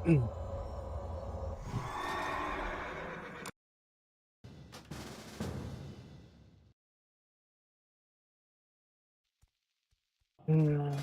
음. 음.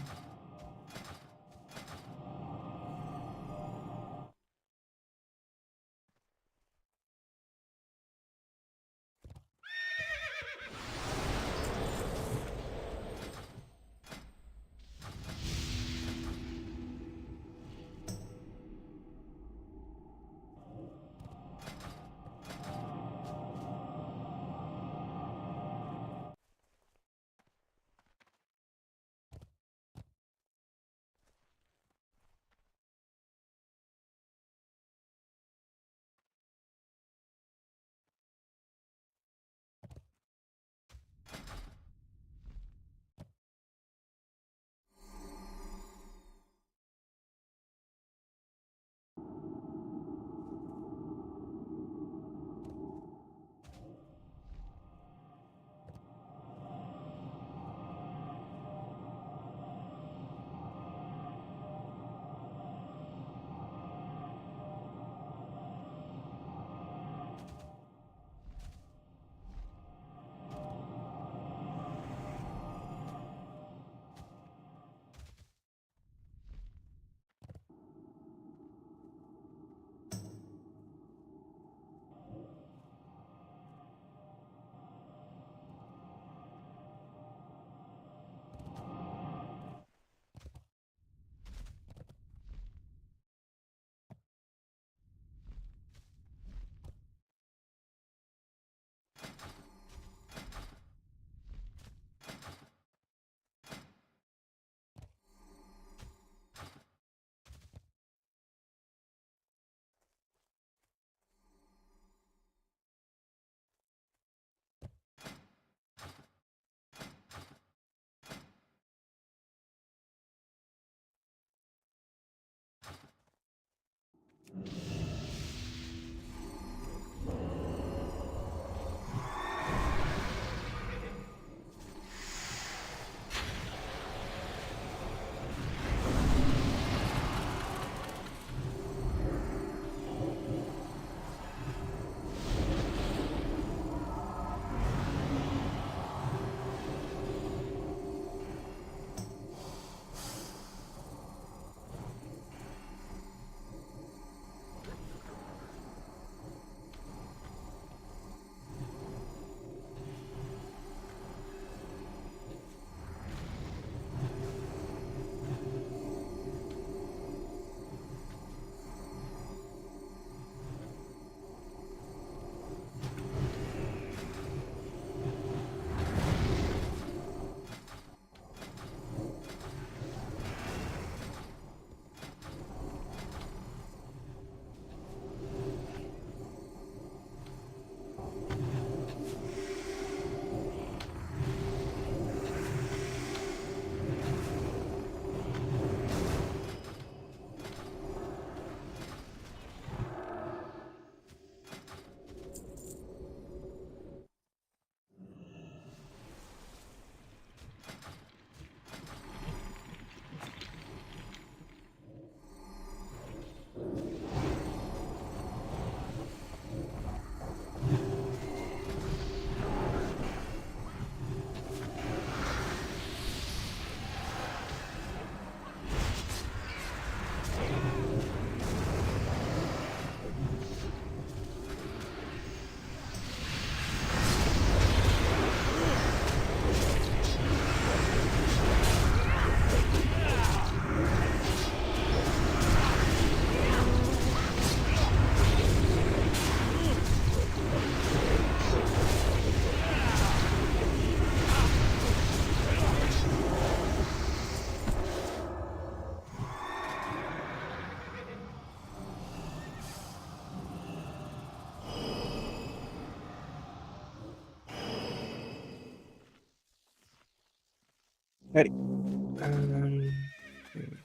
Ready.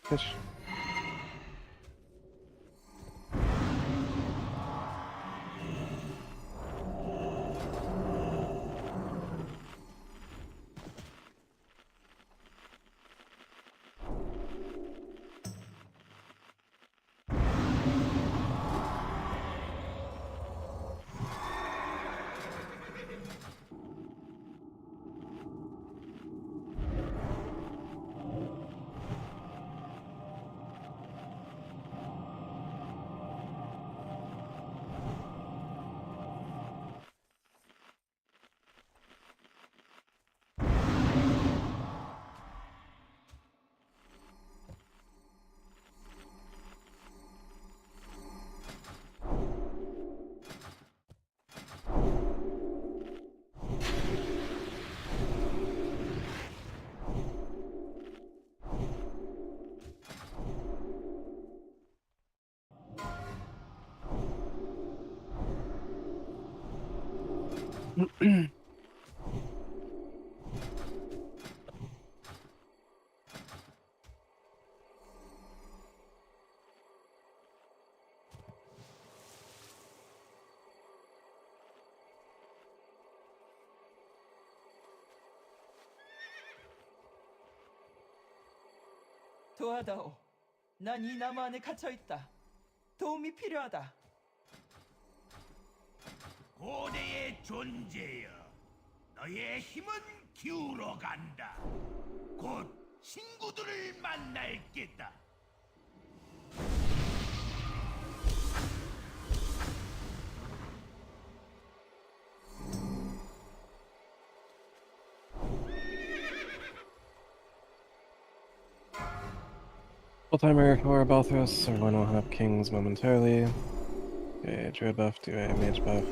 Push. 도와다오. 난 이 나무 안에 갇혀 있다. 도움이 필요하다. 고대의 존재여, 너의 힘은 기울어 간다. 곧 친구들을 만날 게다. Full-timer or Balthus are going to open up kings momentarily. Okay, druid buff, do a mage buff.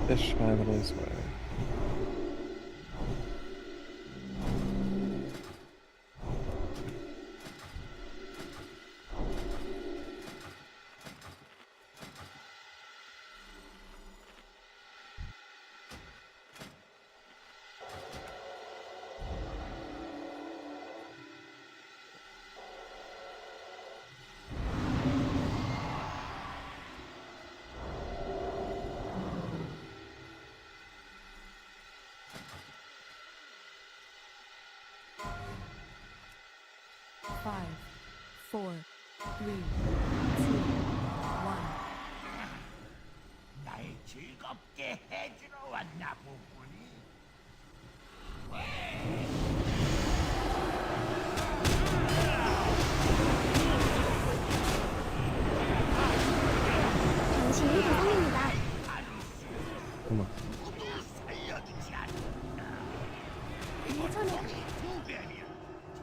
Fish by the blue square. Five, four, three, two, one. 날 즐겁게 해주러 왔나 보구니. 당신이 대상입니다. Come on. 모두 살려주지 않는다. 이전에 두 배면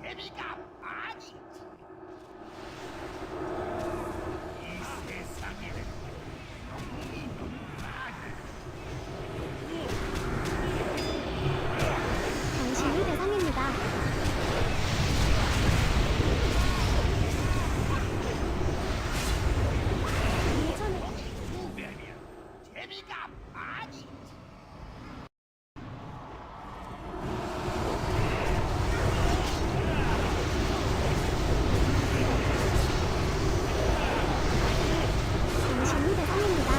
재미가 아니지. 이 세상에는 영웅이 너무 많아. 당신이 대상입니다. 이전에 두 배면 재미가 아니지. 당신이 대상입니다.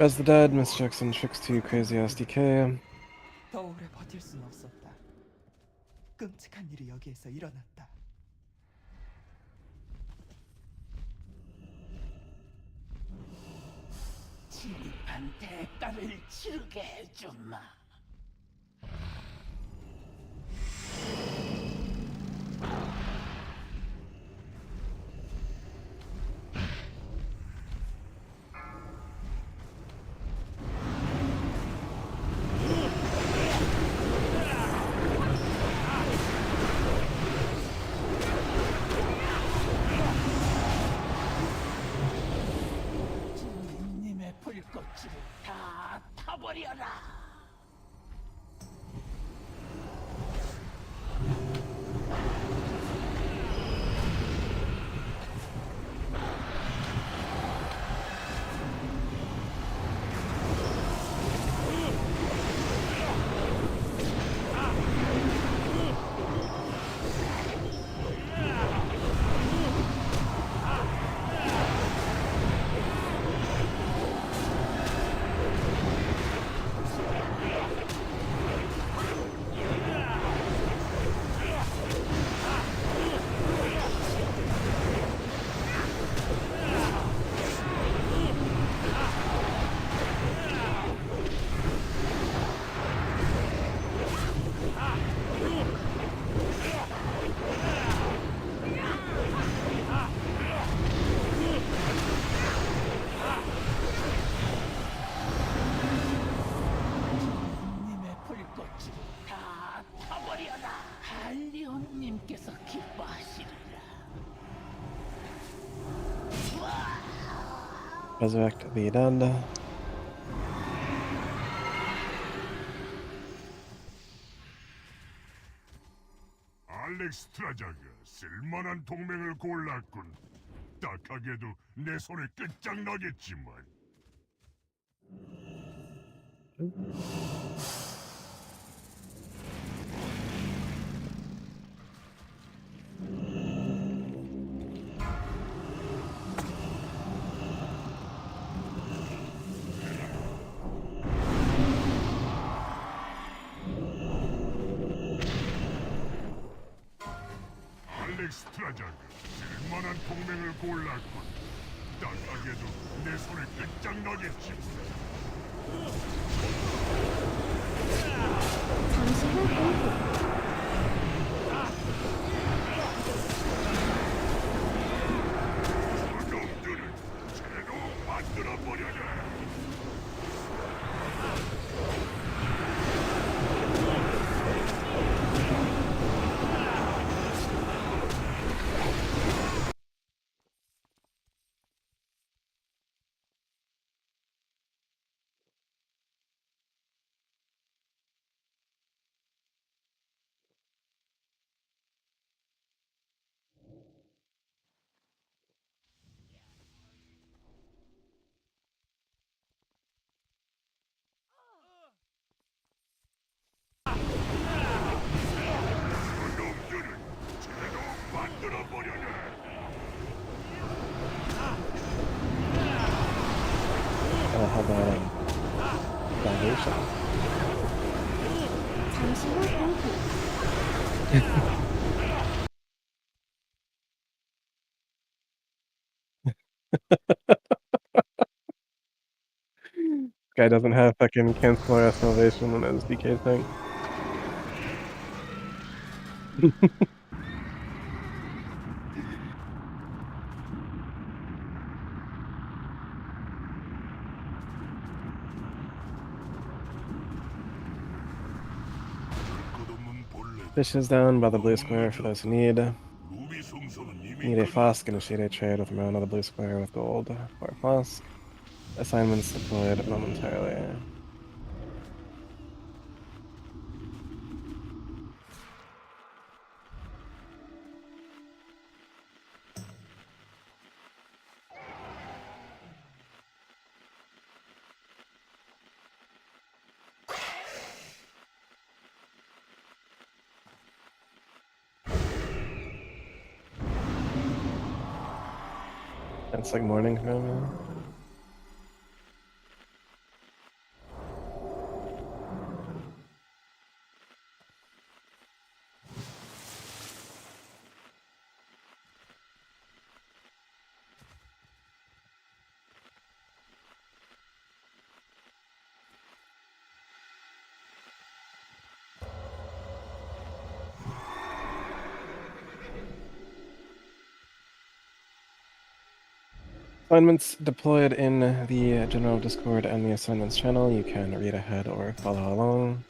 As the dead, Miss Jackson tricks to crazy SDK. 더 오래 버틸 순 없었다. 끔찍한 일이 여기에서 일어났다. 진입한 대가를 치르게 해주마. 주님의 불꽃을 다 타버려라. 주님의 불꽃을 다 타버려라. 할리온님께서 기뻐하시리라. 우와! resurrect the dead. 알렉스트라자가 쓸만한 동맹을 골랐군. 딱하게도 내 손에 끝장나겠지만. 알렉스트라자가 쓸만한 동맹을 골랐군. 딱하게도 내 손에 끝장나겠지. 잠시 후 공포. 저놈들을 새로 만들어버려야. 저놈들을 새로 만들어버려야. How about foundation? 잠시 후 공포. Guy doesn't have fucking cancel or salvation on his DK thing. 끝없는 벌레. Fish is down by the blue square for those who need. 루비성소는 이미 Need a flask, initiate a trade with amount of the blue square with gold for a flask. Assignments deployed momentarily. It's like morning for me. Assignments deployed in the general Discord and the assignments channel. You can read ahead or follow along.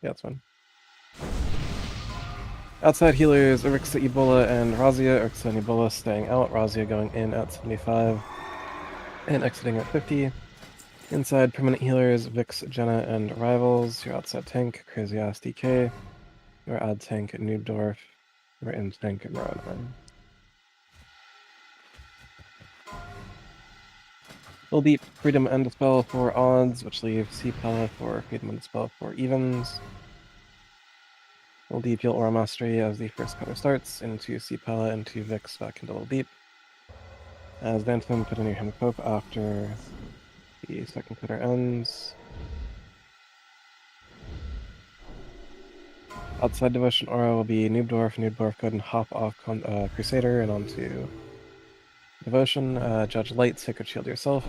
Yeah, that's fine. Outside healers, Erixa, Ebola, and Razia. Erixa and Ebola staying out. Razia going in at 75 and exiting at 50. Inside permanent healers, Vix, Jenna, and Rivals. Your outside tank, Crazy Ass DK. Your odd tank, Noobdorf. Your in tank, Rowan. Full Deep, Freedom and Dispel for odds, which leaves Cpala for Freedom and Dispel for evens. Full Deep, heal Aura Mastery as the first counter starts, into Cpala, into Vix, back into Full Deep. As Phantom, put in your Hand of Hope after the second counter ends. Outside Devotion Aura will be Noobdorf. Noobdorf, go ahead and hop off Crusader and onto Devotion. Judge Light, Sacred Shield yourself.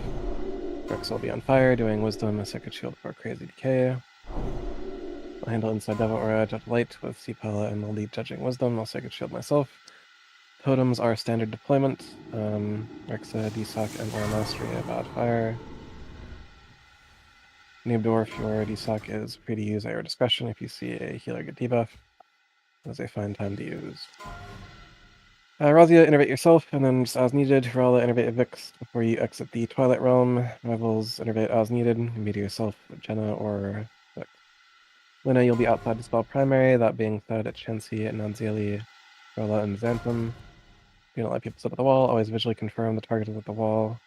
Rex will be on fire, doing Wisdom, a Sacred Shield for Crazy Decay. I'll handle Inside Devil Aura, Judge Light with Cpala, and I'll lead Judging Wisdom. I'll Sacred Shield myself. Totems are standard deployment. Rexa, DSOC, and Aura Mastery about fire. Noobdorf, your DSOC is free to use at your discretion if you see a healer get debuff, as a fine time to use. Razia, innervate yourself, and then just as needed, Rala, innervate Vix before you exit the Twilight Realm. Rivals, innervate as needed, meter yourself, Jenna, or Vix. Luna, you'll be outside the spell primary. That being said, at Chansey, Nanzieli, Rala, and Xantham. Do not let people sit at the wall. Always visually confirm the target is at the wall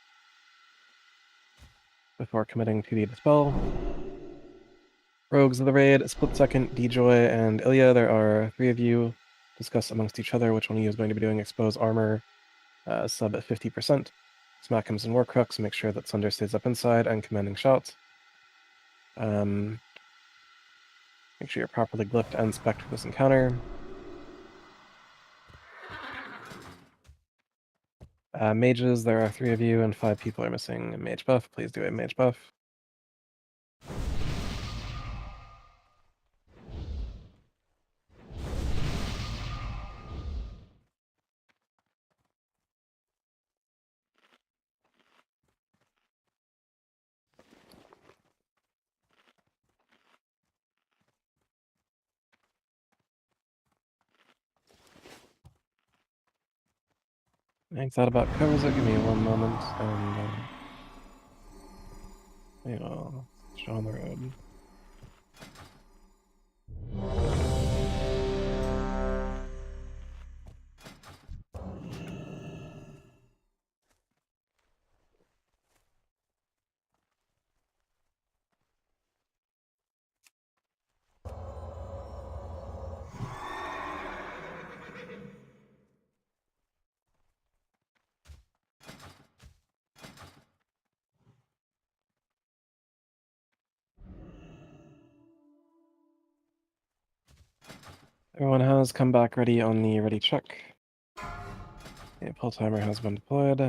before committing to the dispel. Rogues of the raid, Split Second, D-Joy, and Ilya. There are 3 of you. Discuss amongst each other which one of you is going to be doing expose armor sub at 50%. Smack him some Warcrux, make sure that Sunder stays up inside, and commanding shots. Make sure you're properly glyphed and spec'd for this encounter. Mages, there are 3 of you, and 5 people are missing a mage buff. Please do a mage buff. Thanks, that about covers it. Give me 1 moment, and show on the road. Everyone has come back ready on the ready check. The pull timer has been deployed.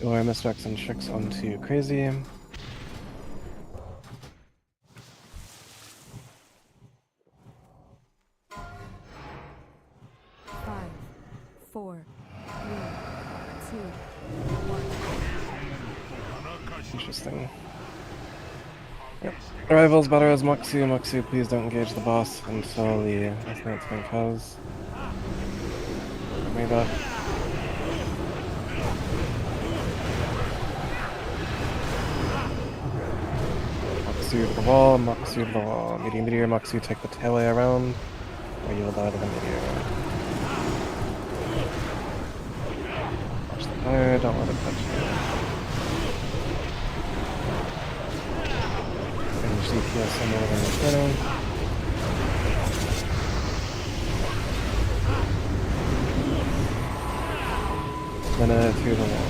Or misstocks and tricks onto Crazy. Five, four, three, two, one. Interesting. Yep. Arrivals, Batters, Moxie. Moxie, please don't engage the boss until the announcement goes. Move up. Moxie to the wall, Moxie to the wall. Medium meteor, Moxie, take the tailway around, or you'll die to the meteor. Watch the fire, don't let it touch you. CPS on the turning. Then through the wall.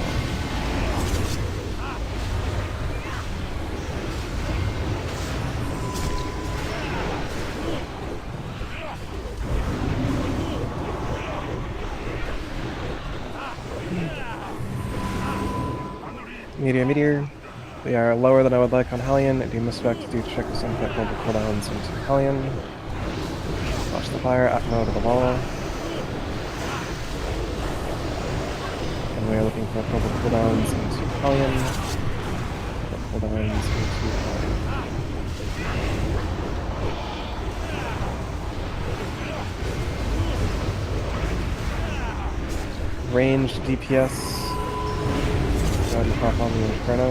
Meteor. We are lower than I would like on Hellion. Do misspec, do check some global cooldowns into Hellion. Watch the fire, Atmo to the wall. And we are looking for global cooldowns into Hellion. Cooldowns into Hellion. Ranged DPS. Go ahead and pop on the Inferno.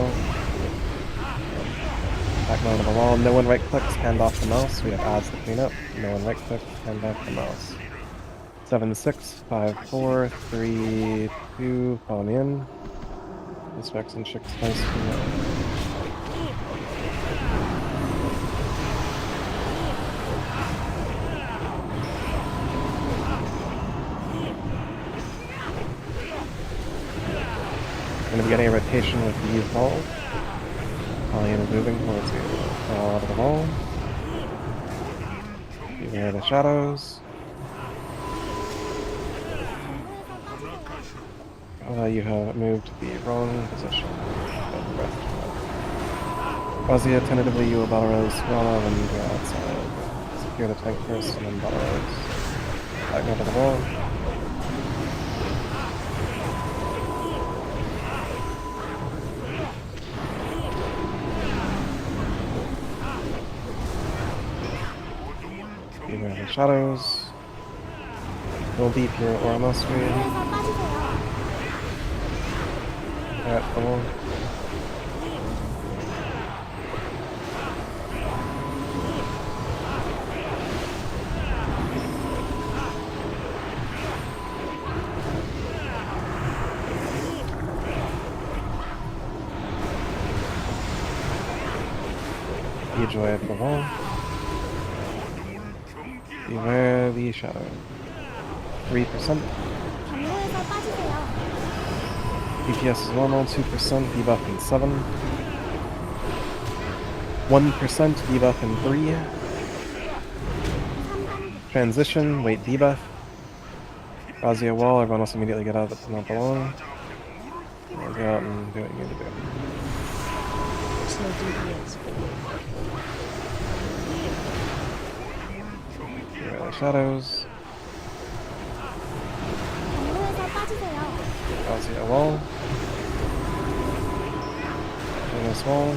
Back on the wall. No one right clicks, hand off the mouse. We have ads to clean up. No one right clicks, hand off the mouse. 7, 6, 5, 4, 3, 2, follow me in. Specs and chicks twice. be getting a rotation with these balls. Pauline is moving towards you. Fall out of the ball. Beware the shadows. You have moved to the wrong position. Razia, tentatively you will battle Rose, Cpala, then go outside. Secure the tank first, and then battle Rose. Back over the wall. Beware the shadows. Go deep your Ormo screen. At the wall. Joy at the wall. Beware the shadow. 3%. DPS is normal, 2% debuff in 7. 1% debuff in 3. Transition, wait debuff. Razia wall, everyone else immediately get out if it's not belong. Go out and do what you need to do. Beware the shadows. Razia wall. This wall.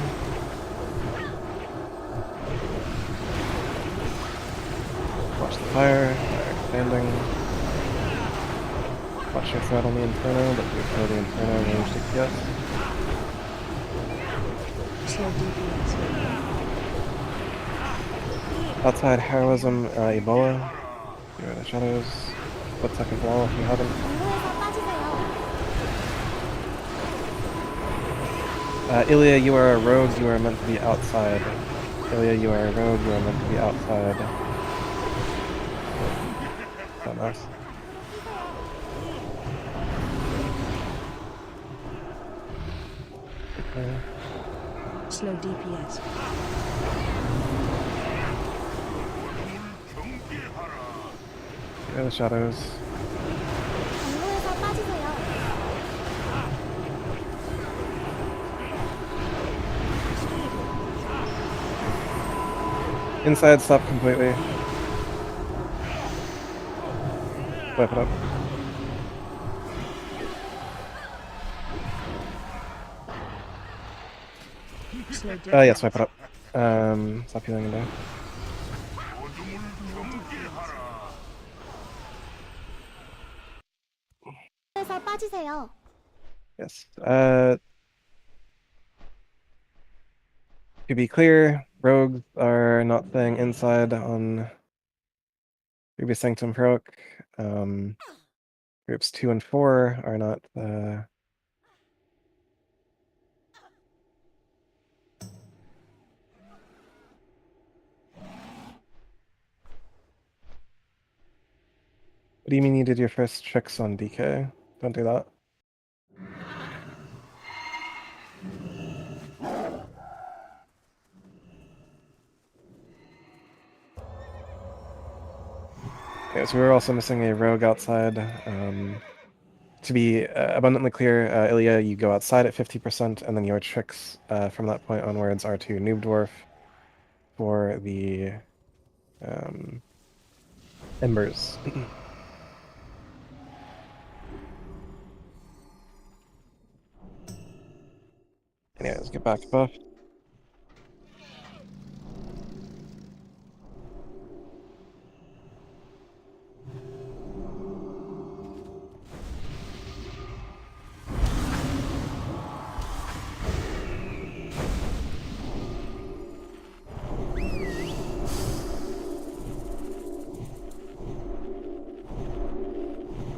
Watch the fire expanding. Watch your threat on the Inferno, but you kill the Inferno ranged DPS. Outside heroism, Ebola. Beware the shadows. Put second wall if you haven't. Ilya, you are a rogue, you are meant to be outside. Ilya, you are a rogue, you are meant to be outside. Oh, nice. Okay. Slow DPS. Yeah, the shadows. Inside, stop completely. Wipe it up. Yes, wipe it up. Stop healing and die. Yes. To be clear, rogues are not staying inside on Ruby Sanctum Heroic. Groups 2 and 4 are not. What do you mean you did your first tricks on DK? Don't do that. Okay, so we were also missing a rogue outside. To be abundantly clear, Ilya, you go outside at 50%, and then your tricks from that point onwards are to Noob Dwarf for the Embers. Anyways, get back to buff.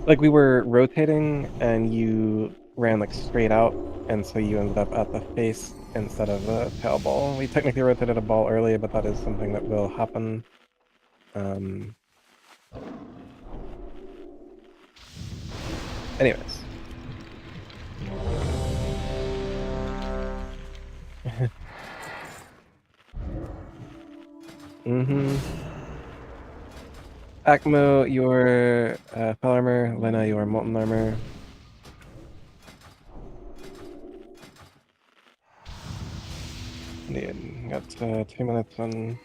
Like, we were rotating, and you ran, like, straight out, and so you ended up at the face instead of the tail ball. We technically rotated a ball early, but that is something that will happen. Anyways. Mm-hmm. Akmo, your Fel Armor. Lena, your Molten Armor. Indeed. Got 2 minutes on.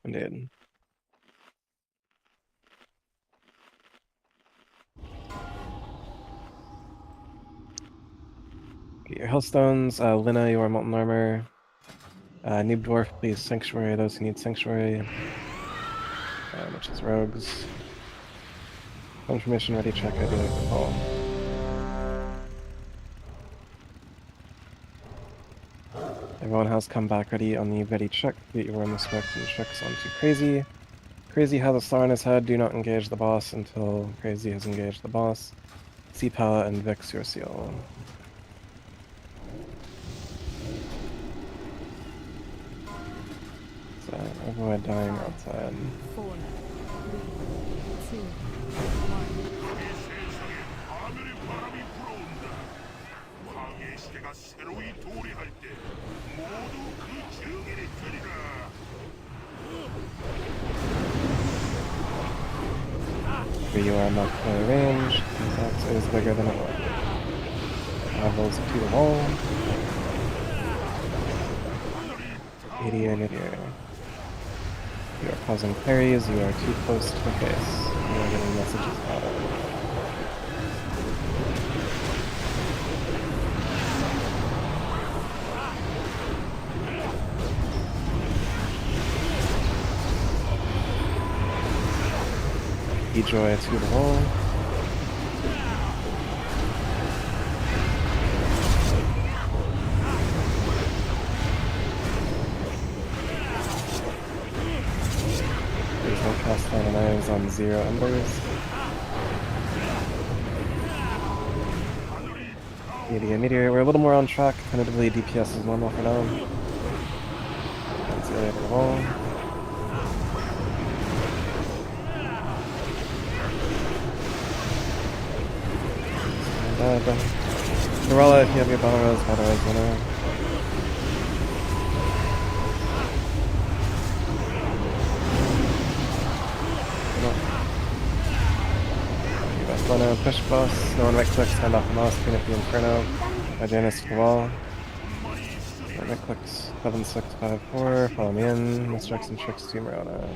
Indeed. Get your Hellstones. Lena, your Molten Armor. Noob Dwarf, please Sanctuary. Those who need Sanctuary. Which is Rogues. Confirmation ready check. I do like the call. Everyone has come back ready on the ready check. Get your warm respect and checks onto Crazy. Crazy has a star on his head. Do not engage the boss until Crazy has engaged the boss. Cpala and Vix your seal. So everyone dying outside. 4, 3, 2, 1. 이 세상에 하늘의 바람이 불어온다. 황해 시대가 새로이 도래할 때 모두 그 증인이 되리라. You are not range. That is bigger than it was. Levels to the wall. Idiot. You are causing parries. You are too close to the face. You are getting messages out of it. Joy to the wall. There's no cast down knives on 0 embers. Meteor. We're a little more on track. Tentatively DPS is normal for now. And Zelia to the wall. Corolla, if you have your Battle Rose, winner. Lena, push boss, no one right click, stand off the mouse, clean up the Inferno. Janice to the wall. Right clicks, 7654, follow me in, instructs and tricks to Marona.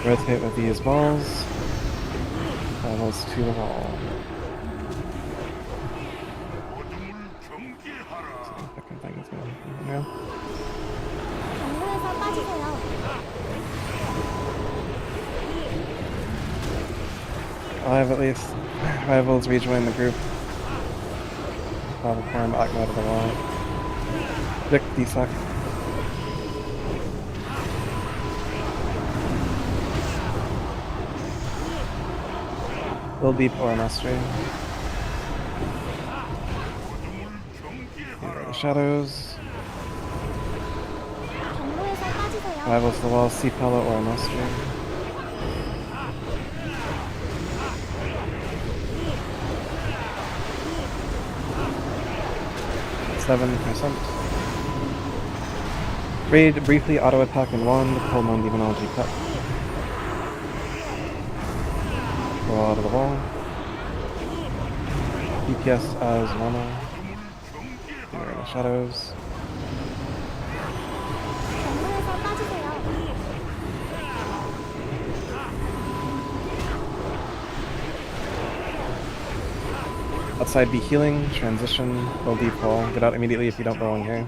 Rotate with these balls. Balls to the wall. Second thing is going to happen 경로에서 빠지세요. I'll have at least rivals rejoin the group. Battle form, Akmo out of the wall. Vic, D-Suck. Little deep or mastery. Shadows. 경로에서 빠지세요. Rivals to the wall, Cpala or mastery. Raid briefly auto attack and wand, pull non-demonology cut. Roll out of the wall. DPS as normal. Here in the shadows. 경로에서 빠지세요. Outside be healing, transition, full deep wall. Get out immediately if you don't belong here.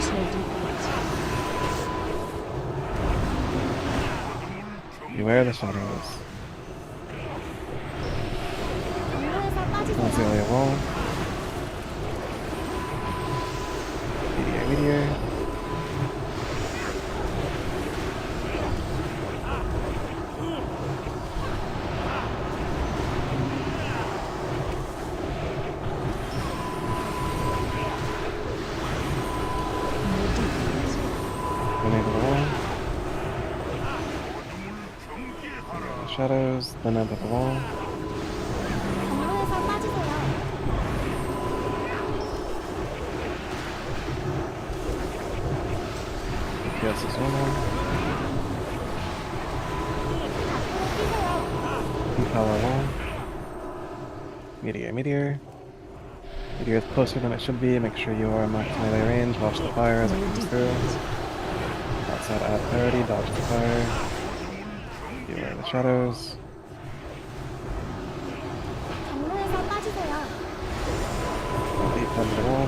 Slow DPS. Beware the shadows. 경로에서 빠지세요. Auxilia wall. Meteor. shadows, Lena at the wall. 경로에서 빠지세요. DPS is normal. Cpala wall. Meteor, meteor. Meteor is closer than it should be. Make sure you are marked melee range. Watch the fire as it comes through. Outside add priority, dodge the fire. Beware the shadows. 경로에서 빠지세요. Deep under the wall.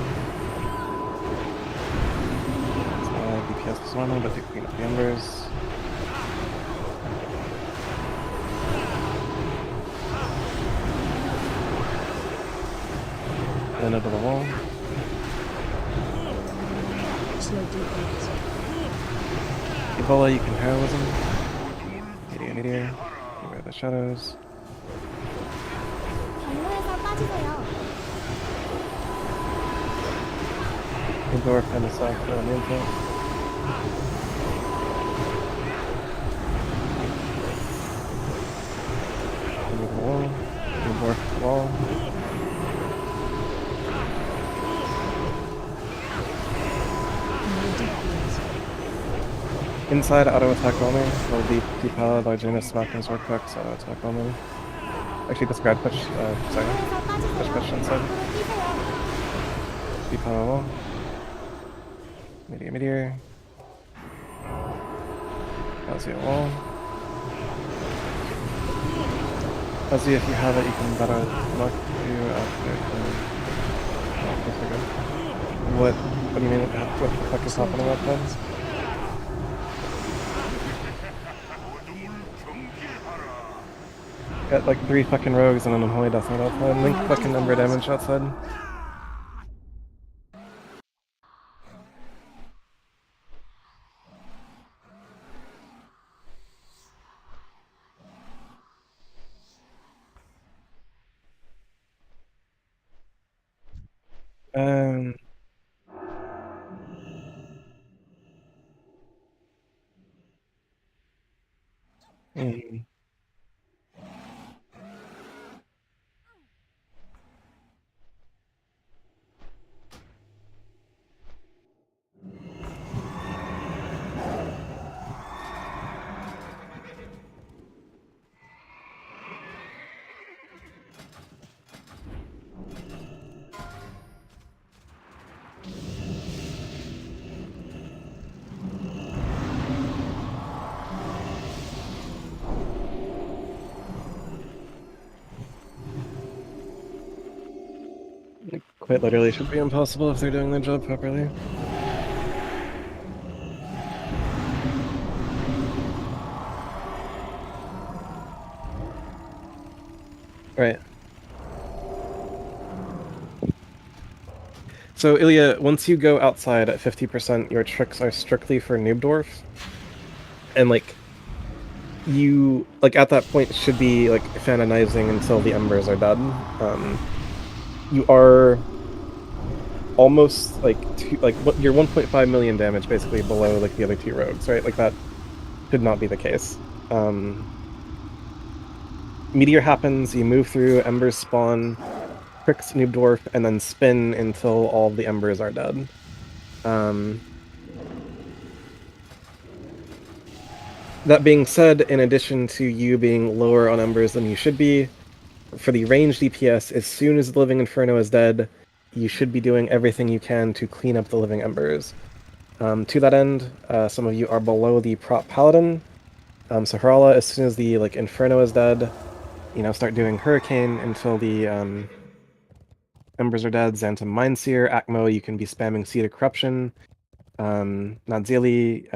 DPS is normal, but do clean up the embers. Then over the wall. Slow DPS. Ebola, you can heroism. Meteor, meteor. Beware the shadows. 경로에서 빠지세요. Indoor kind of south for an input. Under the wall. Indoor wall. No DPS. Inside auto attack only. Low deep, Cpala, large unit, smack and sword cooks, auto attack only. Actually, discard push, sorry. 경로에서 Push inside. 빠지세요. Cpala wall. Meteor, meteor. Azia wall. Azia, if you have it, you can better knock you after. What do you mean? What the fuck is happening out there? Got like 3 fucking rogues and an unholy death knight outside. Link fucking number damage outside. Um. hmm. Quite literally should be impossible if they're doing their job properly. Right. So Ilya, once you go outside at 50%, your tricks are strictly for noob dwarf. And like you like at that point should be like fanonizing until the embers are dead. You are almost like you're 1.5 million damage basically below like the other 2 rogues, right? Like that could not be the case. Meteor happens, you move through, embers spawn, tricks noob dwarf, and then spin until all the embers are dead. That being said, in addition to you being lower on embers than you should be, for the range DPS, as soon as the Living Inferno is dead, you should be doing everything you can to clean up the living embers. To that end, some of you are below the prop paladin. So Harala, as soon as the Inferno is dead, start doing Hurricane until the embers are dead. Xantum Mindseer, Akmo, you can be spamming Seed of Corruption. Nadzili,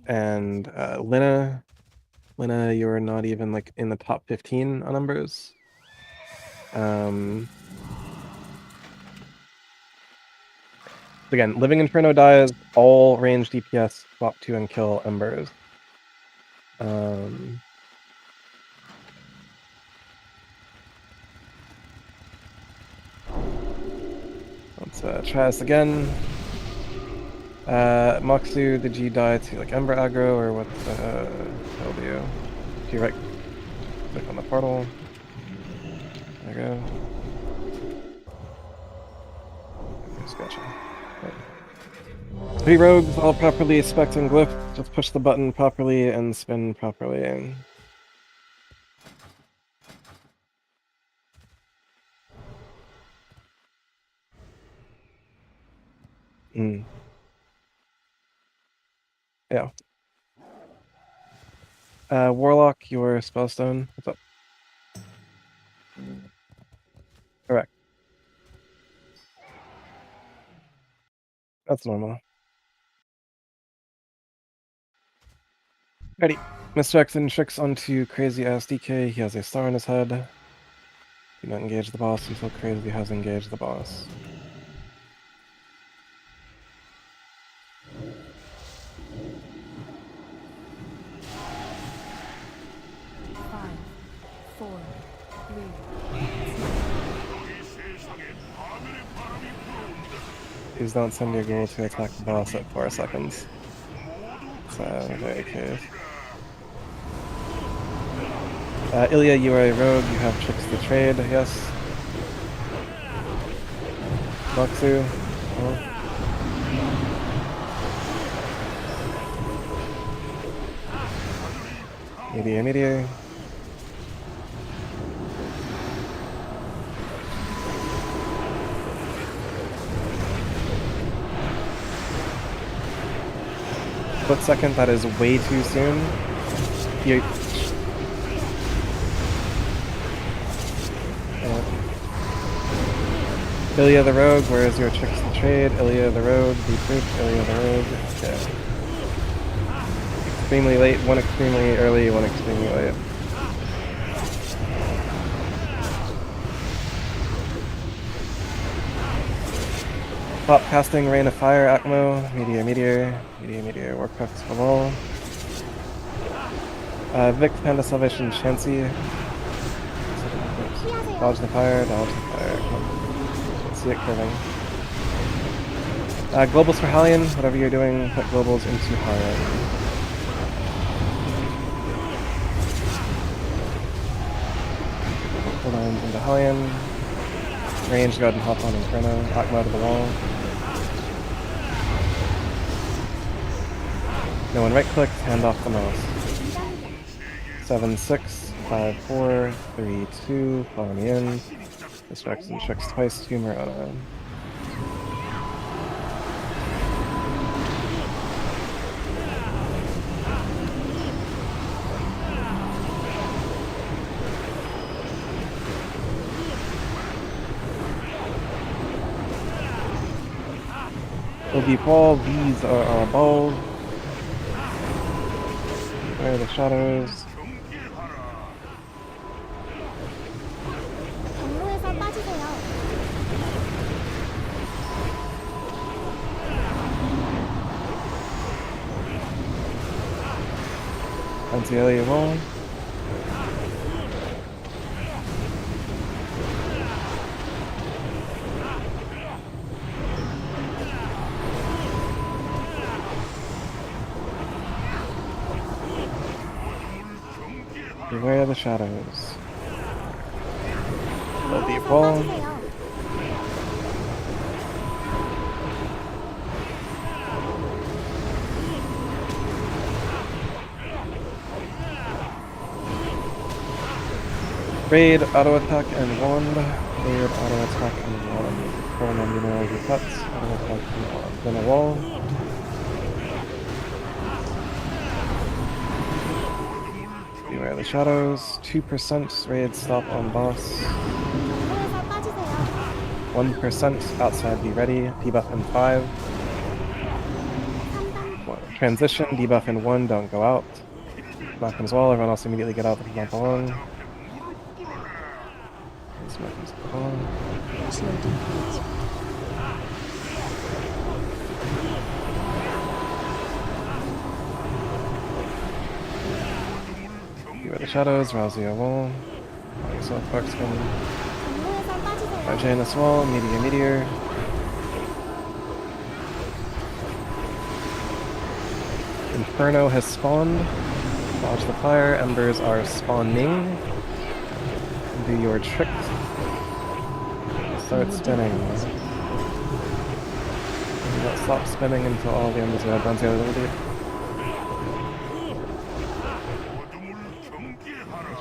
and Lina, you're not even in the top 15 on embers. Again, Living Inferno dies, all range DPS swap to and kill embers. Let's try this again. Moxu, did you die to Ember aggro, or what the hell do you? you right click on the portal. There you go. Just gotcha. Right. 3 rogues, all properly expecting glyph. Just push the button properly and spin properly. Yeah. Warlock, your spellstone. What's up? Correct. That's normal. Ready. Mr. Jackson tricks onto Crazy Ass DK. He has a star on his head. Do not engage the boss until Crazy has engaged the boss. Five, 4, 3. Please don't send your ghoul to attack the boss at 4 seconds. So, very cute. Ilya, you are a rogue. You have tricks to trade, yes. Moxu. Oh. Meteor. Split second, that is way too soon. You... Ilya the Rogue, where is your tricks to trade? Ilya the Rogue, be quick, Ilya the Rogue. Okay. Extremely late, one extremely early, one extremely late. Pop casting, Rain of Fire, Akmo, Meteor, Warcraft for all. Vic, Panda Salvation, Chansey. Dodge the fire. Let's see it curving. Globals for Hallion, whatever you're doing, put globals into Hallion. Hold on into Hallion. Range, go ahead and hop on Inferno. Akmo to the wall. No one right click, hand off the mouse. 7, 6, 5, 4, 3, 2, follow me in. Distracts and tricks twice to Morona. Deep wall, these are our balls. Where are the shadows? 경로에서 빠지세요. Anti-Ilya wall. Beware of the shadows. Little deep wall. 빠지세요. Raid, auto attack, and wand. Raid, auto attack, and wand. Curl on minerals cuts. Auto attack, and wand. Then a wall. Beware of the shadows. 2% raid stop on boss. 경로에서 빠지세요. 1% outside be ready. Debuff in 5. Transition, debuff in 1, don't go out. Knock as well, everyone else immediately get out that does not belong. Slow defense. Beware the shadows, rouse the wall. So Parks coming. 경로에서 빠지세요. Janus wall, meteor. Inferno has spawned. Dodge the fire. Embers are spawning. Do your trick. Start spinning. Do not stop spinning until all the embers are bouncing out of the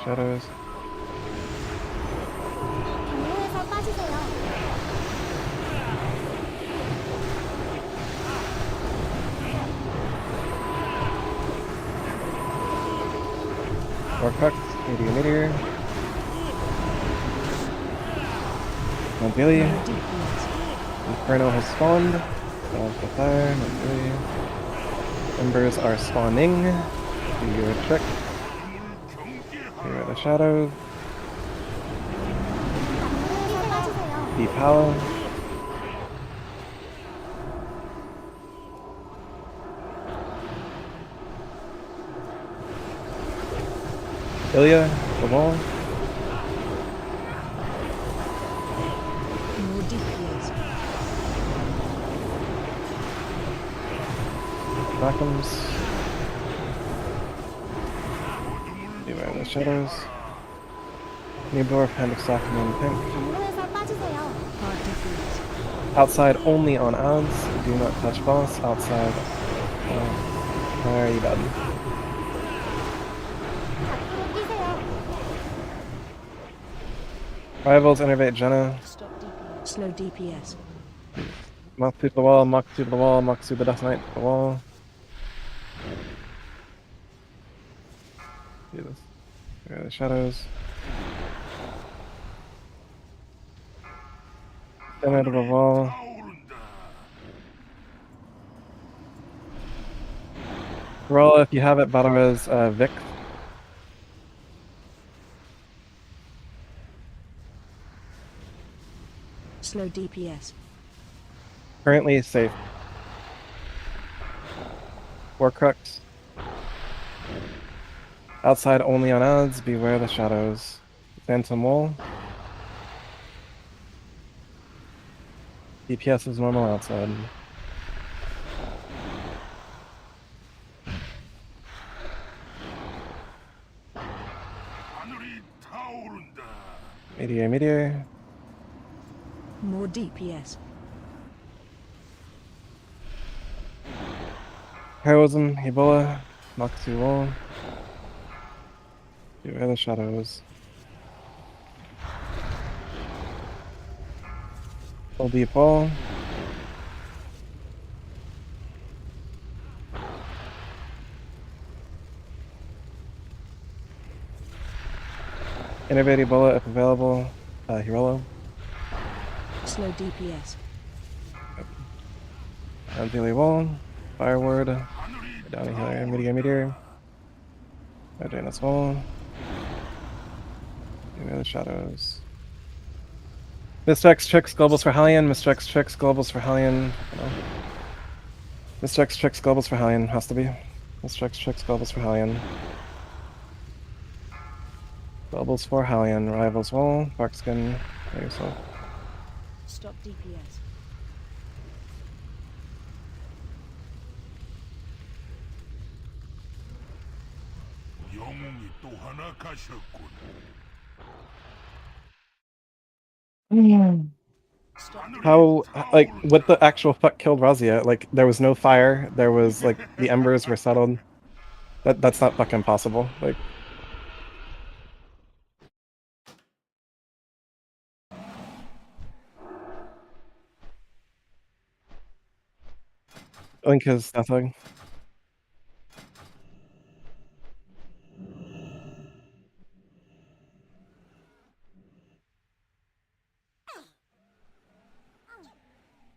shadows. 경로에서 빠지세요. Wotlk Rs, meteor. Not really. Inferno has spawned. Dodge the fire. Not really. Embers are spawning. Do your trick. Here are the shadows. 경로에서 빠지세요. Cpala. Ilya, the wall. Vacuums. Beware the shadows. Needorf, hand of Sacrament pink. 경로에서 빠지세요. Outside only on odds. Do not touch boss. Outside. Where are you dead? 밖으로 뛰세요. Rivals innervate Jenna. Slow DPS. Mock to the wall, mock to the wall, mock to the Death Knight to the wall. Do this. Here are the shadows. Stand out of the wall. Roll if you have it, battle res Vic. Slow DPS. Currently safe. Warcrux. Outside only on odds, beware the shadows. Phantom wall. DPS is normal outside. Meteor, meteor. More DPS. Heroism, Ebola, Moxie wall. Beware the shadows. Full deep wall. Innervate Ebola if available. Hirolo. Slow DPS. Daily wall. Fireward. Down here. Meteor, meteor. Janus wall. Beware the shadows. Mr. X tricks globals for Hellion. Mr. X tricks globals for Hellion. No. Mr. X tricks globals for Hellion. Has to be. Mr. X tricks globals for Hellion. Globals for Hellion. Rivals wall. Barkskin. There yourself. Stop DPS. 영웅이 또 하나 가셨군. How, like, what the actual fuck killed Razia? Like, there was no fire. There was, like, the embers were settled. That's not fucking possible. Like. Link is nothing.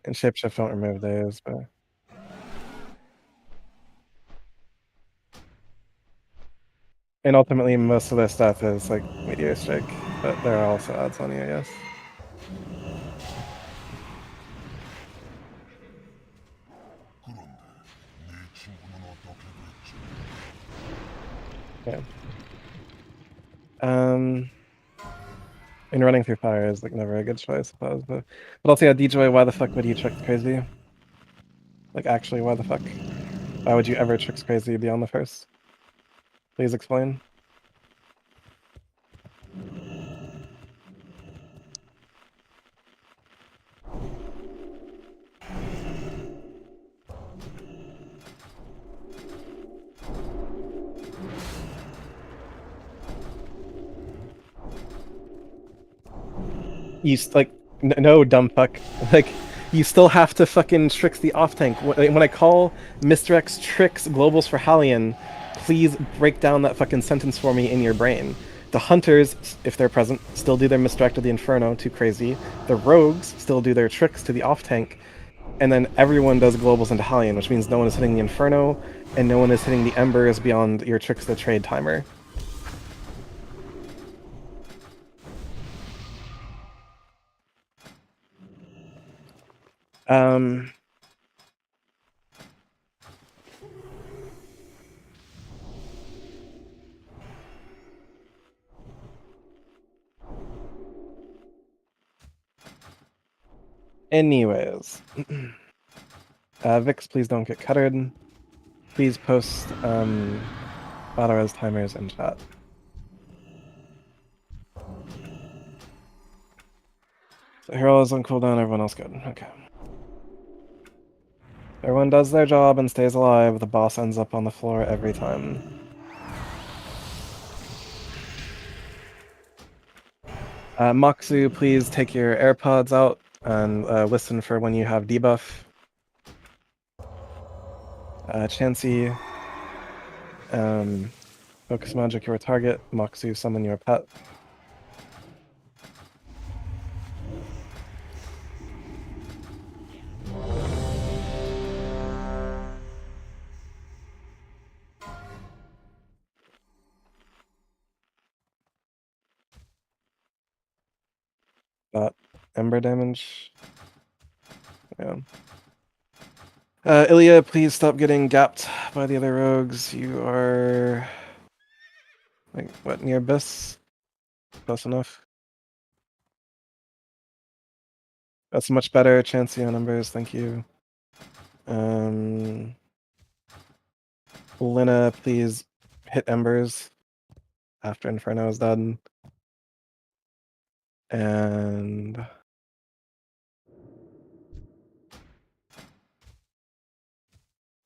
And Shapeshift don't remove those, but. And ultimately, most of their stuff is like Meteor Strike, but there are also odds on you, yes. Yeah. And running through fire is like never a good choice, I suppose. But also, yeah, DJ, why the fuck would you trick crazy? Like, actually, why the fuck? Why would you ever trick crazy beyond the first? Please explain. No, dumb fuck. Like, you still have to fucking tricks the off tank. When I call Mr. X tricks globals for Hallion, please break down that fucking sentence for me in your brain. The hunters, if they're present, still do their misdirect to the Inferno, too crazy. The rogues still do their tricks to the off tank, and then everyone does globals into Hallion, which means no one is hitting the Inferno, and no one is hitting the Embers beyond your tricks to trade timer. Anyways. Vix, please don't get cuttered. Please post Cpala Rs timers in chat. So Hero is on cooldown, everyone else good. Okay. Everyone does their job and stays alive, the boss ends up on the floor every time. Moxu, please take your AirPods out and listen for when you have debuff. Chansey, focus magic your target. Moxu, summon your pet. That ember damage. Yeah. Ilya, please stop getting gapped by the other rogues. You are... like, what, near Abyss? Close enough. That's much better. Chansey on numbers, thank you. Lina, please hit Embers after Inferno is done. And...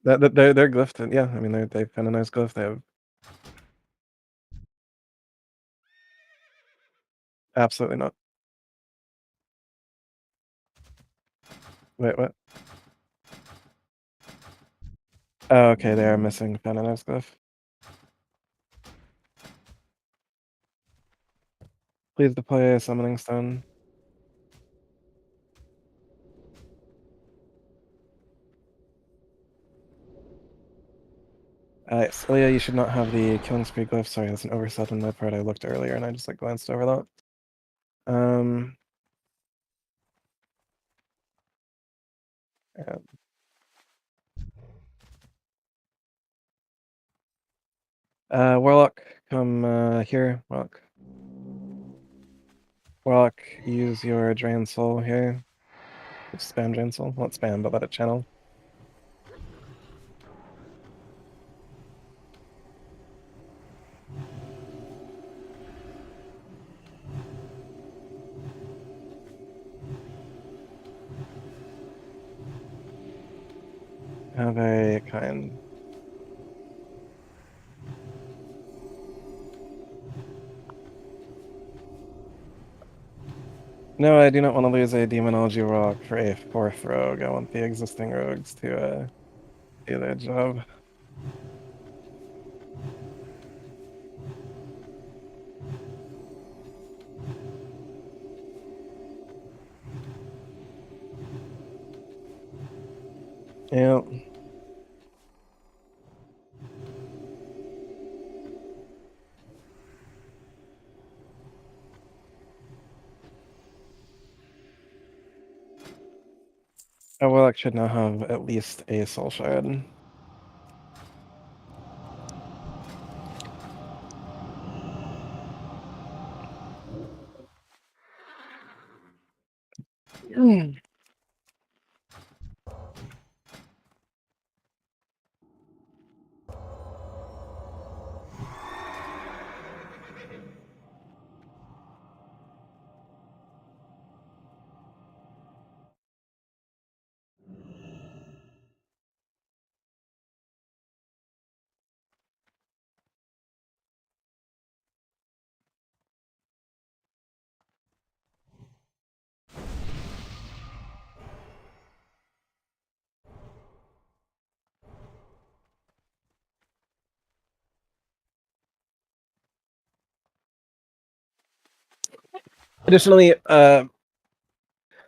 they're glyphed. Yeah, I mean, they've kind of nice glyph. They have... Absolutely not. Wait, what? Oh, okay, they are missing Fenan's glyph. Please deploy a summoning stone. Ilya, you should not have the killing spree glyph. Sorry, that's an oversight on my part. I looked earlier and I just glanced over that. Yeah. Warlock, come here, Warlock. Warlock, use your Drain Soul here. Spam Drain Soul. Not spam, but let it channel. How very kind. No, I do not want to lose a Demonology Rock for a 4th rogue. I want the existing rogues to do their job. Yeah. A Warlock should now have at least a Soul Shard. Additionally,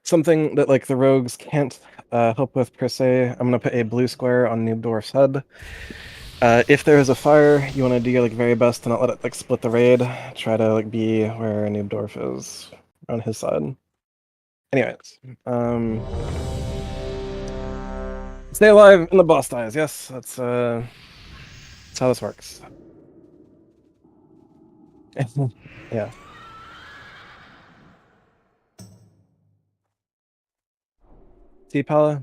something that like the rogues can't help with per se, I'm gonna put a blue square on Noobdwarf's head. If there is a fire, you want to do your like very best to not let it like split the raid. Try to like be where Noobdwarf is on his side. Anyways, stay alive and the boss dies. Yes, that's how this works. Yeah. Cpala.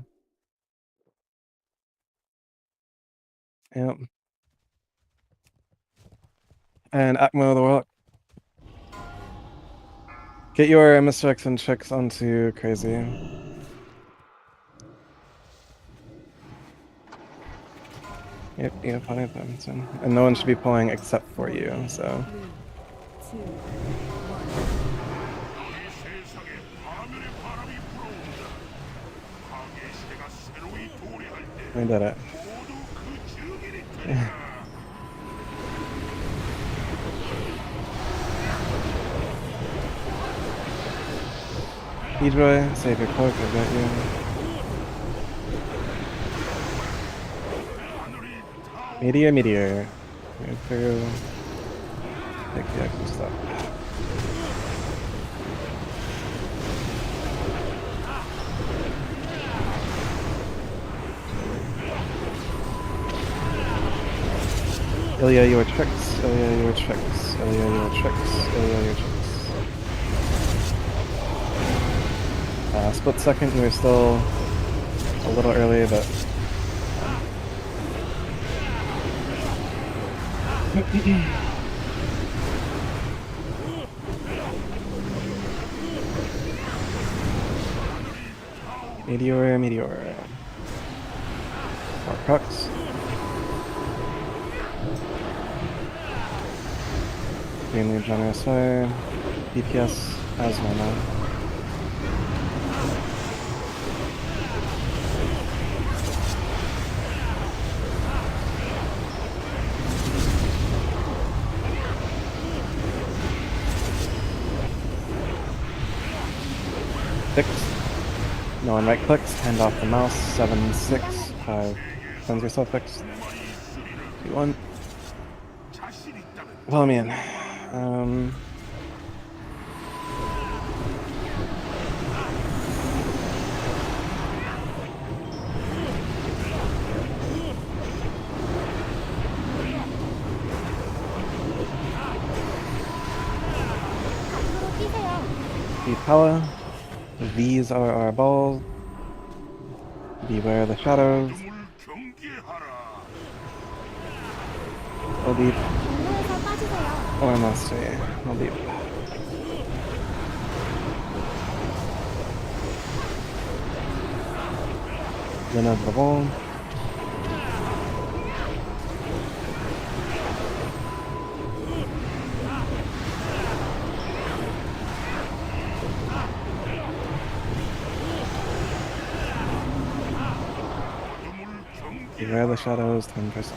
Yep. And Akmo the Wotlk. Get your mischecks and checks onto Crazy. Yep, yeah, plenty of them. So. And no one should be pulling except for you, so. 3, 2, 1. 이 세상에 하늘의 바람이 불어온다. 파괴 시대가 새로이 도래할 때 We did it. 모두 그 증인이 된다. Ejoy, save your cloak, I got you. Meteor. Move through. Take the extra stuff. Ilya, your tricks. Ilya, your tricks. Ilya, your tricks. Ilya, your tricks. Split second, you were still a little early, but Meteor. More crux. Extremely generous fire. DPS as normal. No one right clicks, hand off the mouse, 7, 6, 5, cleanse yourself fixed. 2, 1. Well, man. 앞으로 뛰세요. Cpala. These are our balls. Beware the shadows. 경계하라. We'll deep. 경로에서 빠지세요. Or must we? We'll deep. Luna the ball. Beware the shadows, 10%.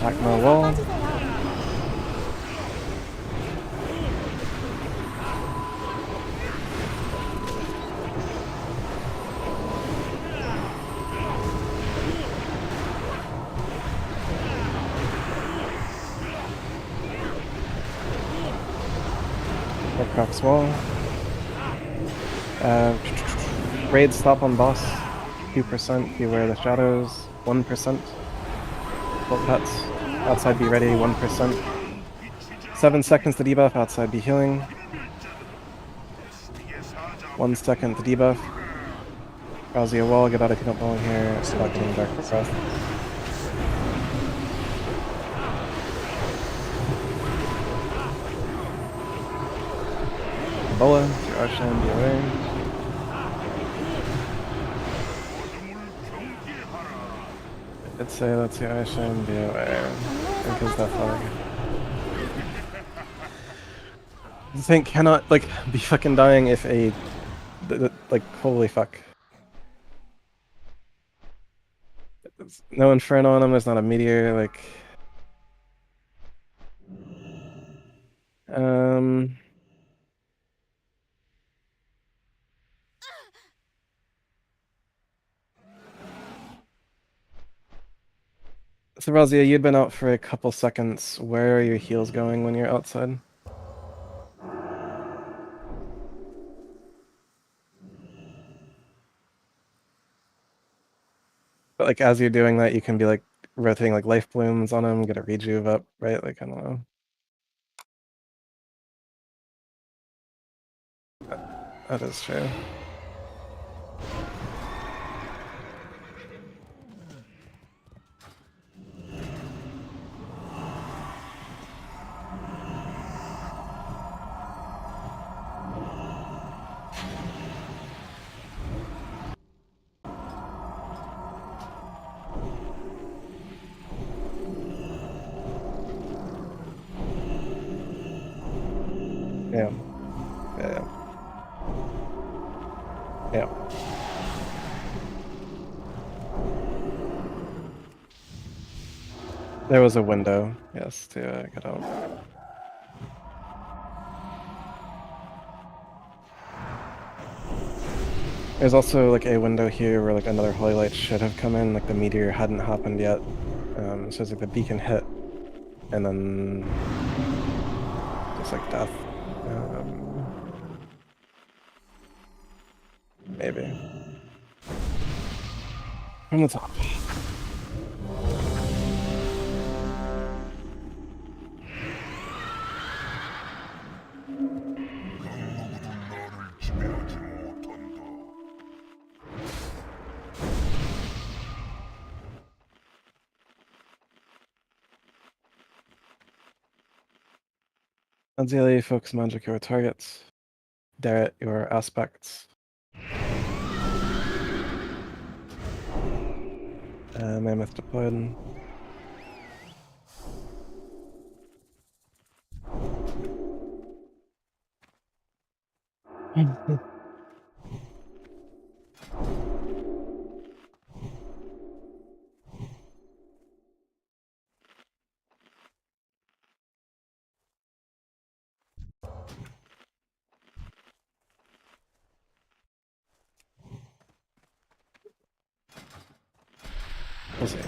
Akmo wall. 빠지세요. Crux wall. Raid stop on boss. 2%. Beware the shadows. 1%. Full pets. Outside be ready. 1%. 7 seconds to debuff. Outside be healing. 1 second to debuff. Rousey a wall. Get out if you don't belong here. Stop getting dark breath. Bola, your Arshan, be away. I'd say let's see Arshan, be aware. Because that far. This thing cannot, like, be fucking dying if a... like, holy fuck. There's no Inferno on him, there's not a Meteor, like... So Razia, you'd been out for a couple seconds. Where are your heals going when you're outside? But like as you're doing that, you can be like rotating like life blooms on him, get a rejuve up, right? Like I don't know. That is true. Yeah. Yeah. Yeah. There was a window, yes, to get out. There's also like a window here where like another holy light should have come in, like the meteor hadn't happened yet. So it's like the beacon hit, and then just like death. Maybe. From the top. 나를 지배하지 못한다. Ideally, focus magic your targets. Dare it your aspects. Mammoth deployed. We'll see.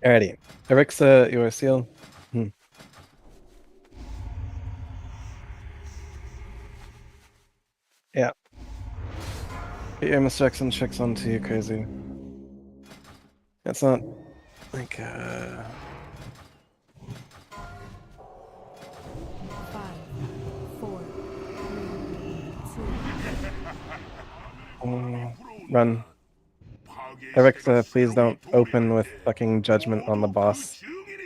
Alrighty. Erixa, your seal. Yeah. Get your mistakes and checks onto you, crazy. It's not like 5, 4, 3, 2. run. Erixa, please don't open with fucking judgment on the boss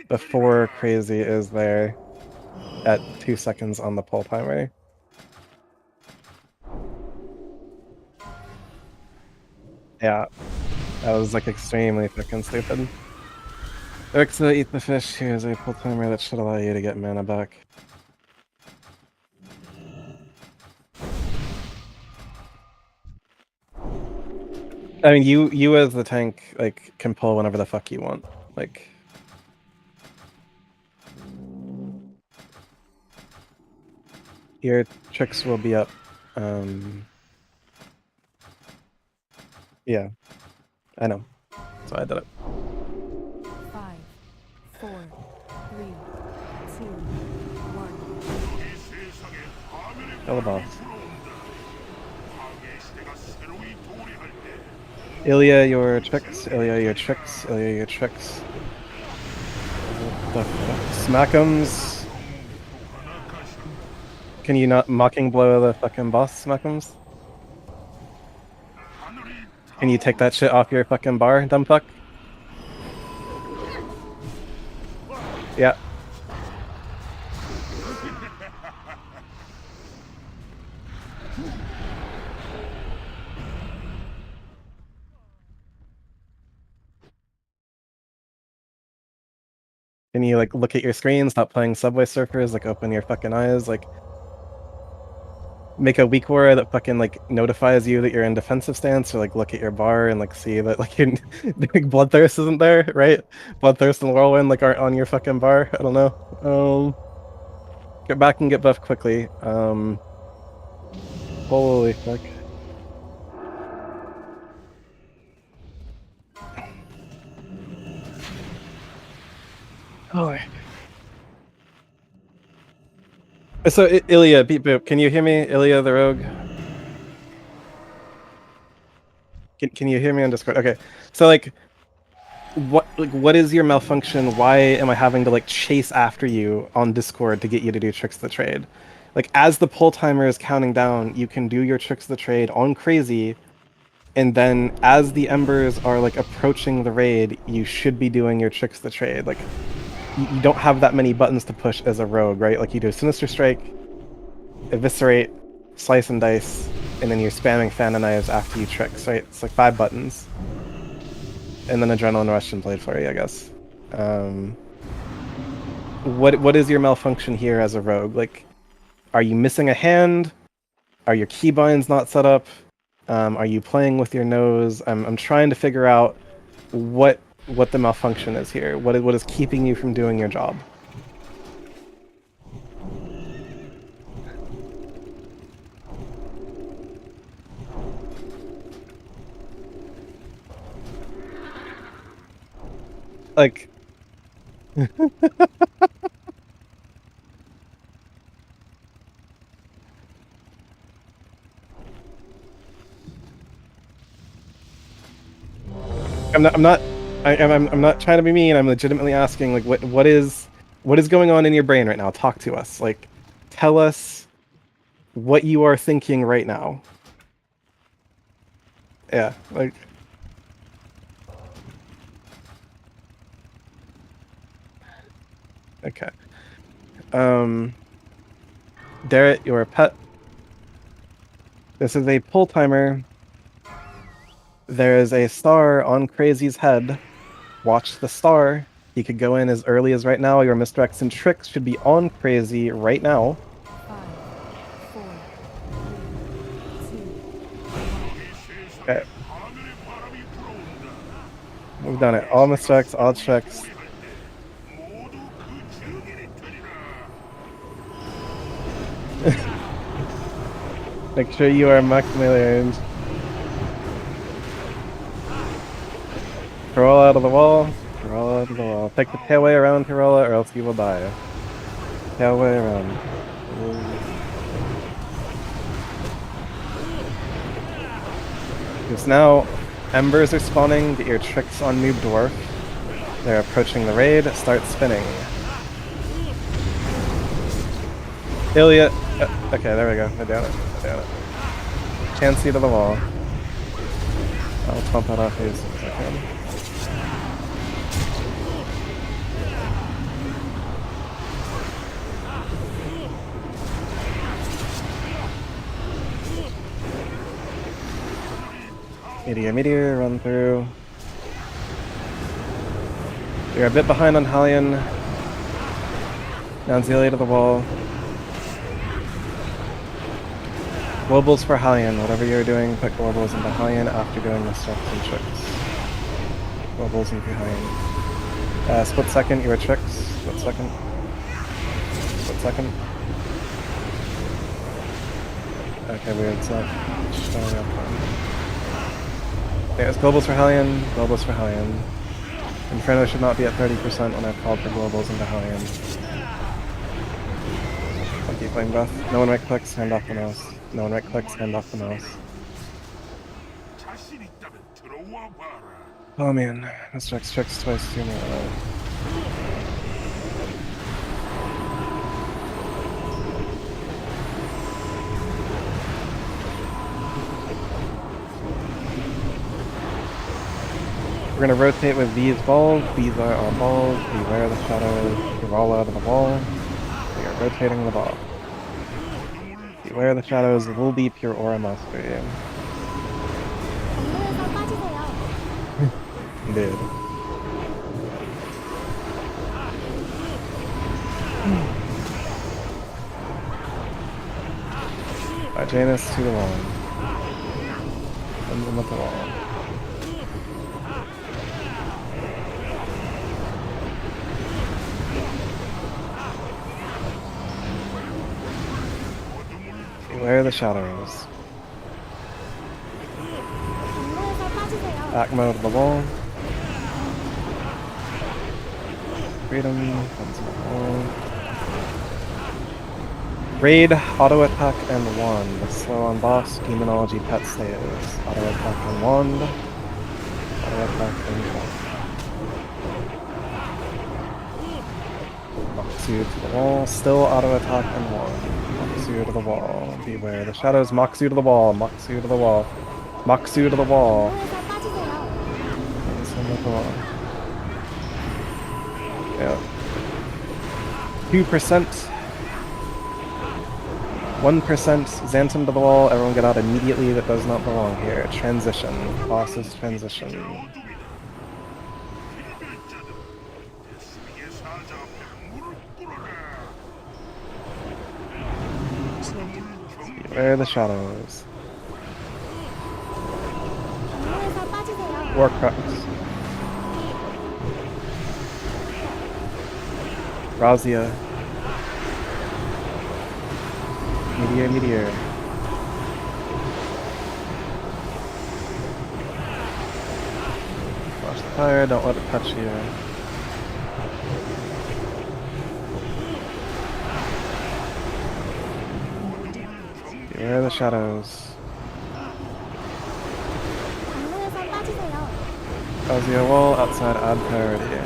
before crazy is there at 2 seconds on the pull timer. Yeah, that was like extremely fucking stupid. Erixa, eat the fish. Here's a pull timer that should allow you to get mana back. I mean, you as the tank, like, can pull whenever the fuck you want. Like, your tricks will be up. Yeah, I know. So I did it. 5, 4, 3, 2, 1. Kill the boss. Ilya, your tricks. Ilya, your tricks. Ilya, your tricks. What the fuck? Smackums. Can you not mocking blow the fucking boss, Smackums? Can you take that shit off your fucking bar, dumb fuck? Yeah. Can you like look at your screen, stop playing Subway Surfers, like open your fucking eyes, like make a weak aura that fucking like notifies you that you're in defensive stance, or like look at your bar and like see that like your like bloodthirst isn't there, right? Bloodthirst and whirlwind like aren't on your fucking bar. I don't know. Get back and get buffed quickly. Holy fuck. Oh. So Ilya, beep boop. Can you hear me, Ilya the Rogue? Can you hear me on Discord? Okay. So like, what is your malfunction? Why am I having to like chase after you on Discord to get you to do tricks of the trade? Like as the pull timer is counting down, you can do your tricks of the trade on crazy, and then as the embers are like approaching the raid, you should be doing your tricks of the trade. Like you don't have that many buttons to push as a rogue, right? Like you do Sinister Strike, Eviscerate, Slice and Dice, and then you're spamming Fan and Knives after you tricks, right? It's like 5 buttons. And then Adrenaline Rush and Blade Flurry, I guess. What is your malfunction here as a rogue? Like, are you missing a hand? Are your keybinds not set up? Are you playing with your nose? I'm trying to figure out what the malfunction is here. What is keeping you from doing your job? Like I'm not trying to be mean. I'm legitimately asking, like, what is going on in your brain right now? Talk to us. Like, tell us what you are thinking right now. Yeah, like. Okay. Darrett, you're a pet. This is a pull timer. There is a star on Crazy's head. Watch the star. He could go in as early as right now. Your misdirects and tricks should be on Crazy right now. 5, 4, 3, 2, Okay. We've done it. All misdirects, all checks. Make sure you are maximally range. Corolla out of the wall. Corolla out of the wall. Take the tailway around Corolla or else you will die. Tailway around. Because now embers are spawning. Get your tricks on Noob Dwarf. They're approaching the raid. Start spinning. Ilya. Okay, there we go. I down it. Chansey to the wall. I'll pump that off his second. Meteor, run through. You're a bit behind on Hellion. Now Zelia to the wall. Globals for Hellion. Whatever you're doing, put globals into Hellion after doing the stuff and tricks. Globals into Hellion. Split second, your tricks. Split second. Split second. Okay, weird. It's not showing up. There's globals for Hellion. Globals for Hellion. Inferno should not be at 30% when I've called for globals into Hellion. I'll keep playing Breath. No one right clicks, hand off the mouse. No one right clicks, hand off the mouse. Oh man, this checks twice too much. We're gonna rotate with these balls. These are our balls. Beware the shadows. Roll out of the ball. We are rotating the ball. Beware the shadows. Will be pure aura mastery. Dude. Alright, Janus to the wall. Sends him at the wall. Beware the shadows. 경로에서 빠지세요. Back mode of the wall. Freedom. Sends him at the wall. Raid, auto attack, and wand. Slow on boss, demonology, pet slaves. Auto attack and wand. Auto attack and wand. Moxu to the wall. Still auto attack and wand. Moxu to the wall. Beware the shadows. Moxu to the wall. Moxu to the wall. Moxu to the wall. 경로에서 빠지세요. This one at the wall. Yeah. 2%. 1% Xantum to the wall, everyone get out immediately, that does not belong here. Transition. Bosses transition. 대수의 사자 앞에 무릎 꿇어라. Slow DPS. Beware the shadows. 경로에서 빠지세요. Warcrux. Razia. Meteor, meteor. Watch the fire, don't let it touch you. Beware the shadows. 경로에서 빠지세요. Razia wall, outside add priority.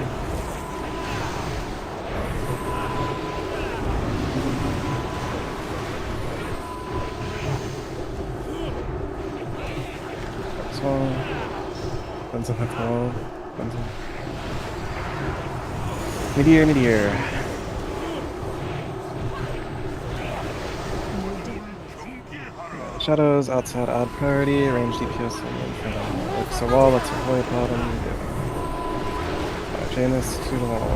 Guns on the wall. Guns on. Meteor, meteor. Shadows outside add priority. Range DPS and infinite. Works a wall. Let's avoid bottom. Janus to the wall.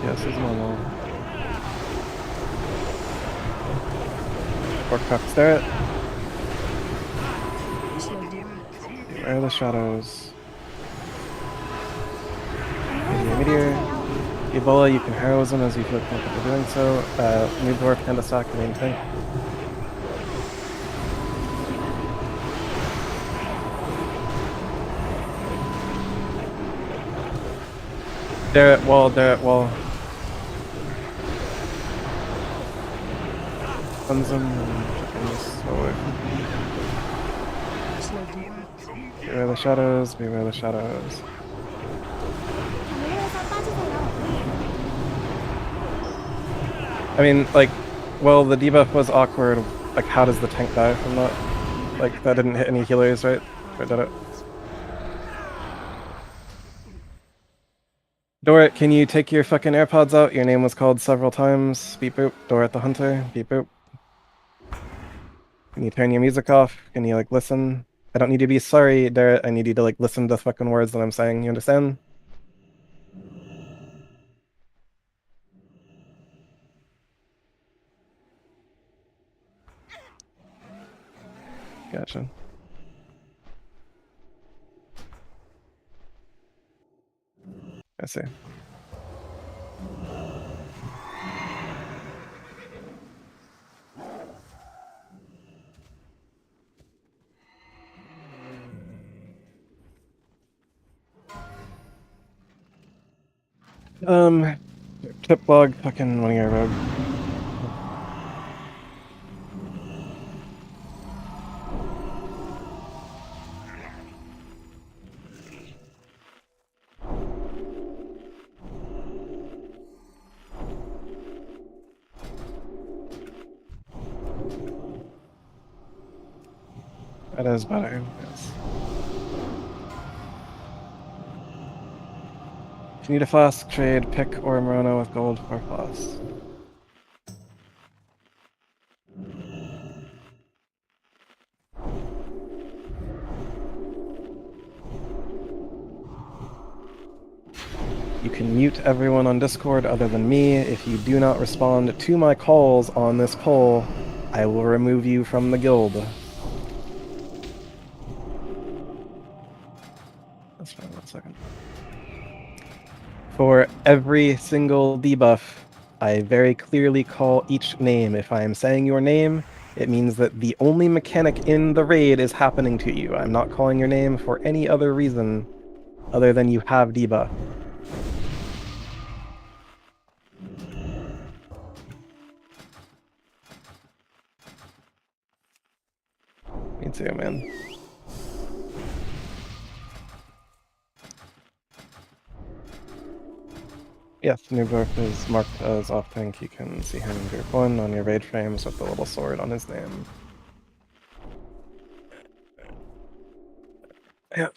Yes, it's normal. Warcrux there. Slow DPS. Beware the shadows. 경로에서 Meteor. 빠지세요. Ebola, you can heroism as you feel comfortable doing so. New dwarf and a sack, main tank. They're at wall, they're at wall. Guns them and fucking just away. Slow DPS. Beware the shadows, beware the shadows. 경로에서 빠지세요. I mean, like, well, the debuff was awkward. Like, how does the tank die from that? Like, that didn't hit any healers, right? Or did it? Dorit, can you take your fucking AirPods out? Your name was called several times. Beep boop. Dorit the Hunter. Beep boop. Can you turn your music off? Can you, like, listen? I don't need you to be sorry, Dorit. I need you to, like, listen to the fucking words that I'm saying. You understand? Gotcha. I see. Tip log, fucking one of your rogue. That is better, yes. If you need a flask, trade pick or Morono with gold or plus. mute everyone on Discord other than me. If you do not respond to my calls on this poll, I will remove you from the guild. That's fine, 1 second. For every single debuff, I very clearly call each name. If I am saying your name, it means that the only mechanic in the raid is happening to you. I'm not calling your name for any other reason other than you have debuff. Me too, man. Yes, Newdorf is marked as off tank. You can see him in group 1 on your raid frames with the little sword on his name. Yep.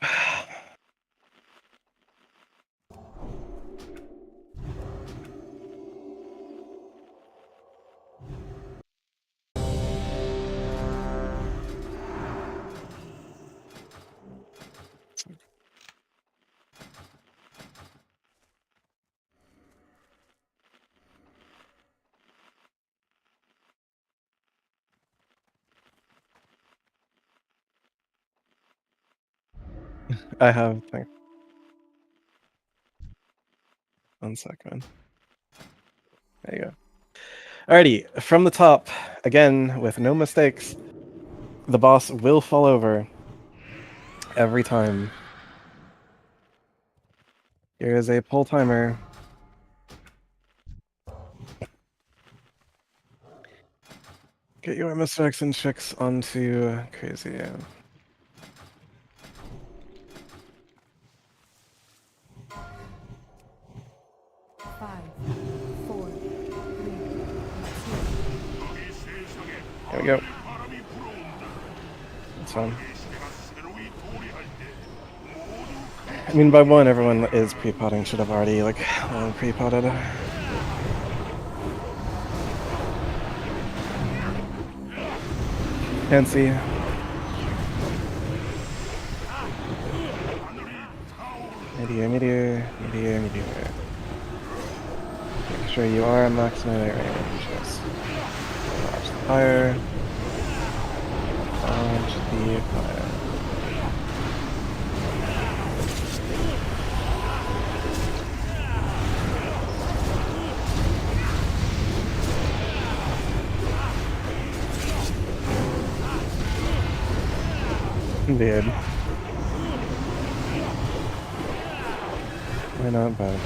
I have, thank. 1 second. There you go. Alrighty, from the top, again, with no mistakes, the boss will fall over every time. Here is a pull timer. Get your Mr. X and chicks onto crazy. 5, 4, 3, 2. There we go. That's fine. I mean, by 1, everyone is pre-potting. Should have already, like, pre-potted. Can't see. Meteor. Make sure you are maximum range. Yes. Watch the fire. Watch the fire. Dude. Why not bad?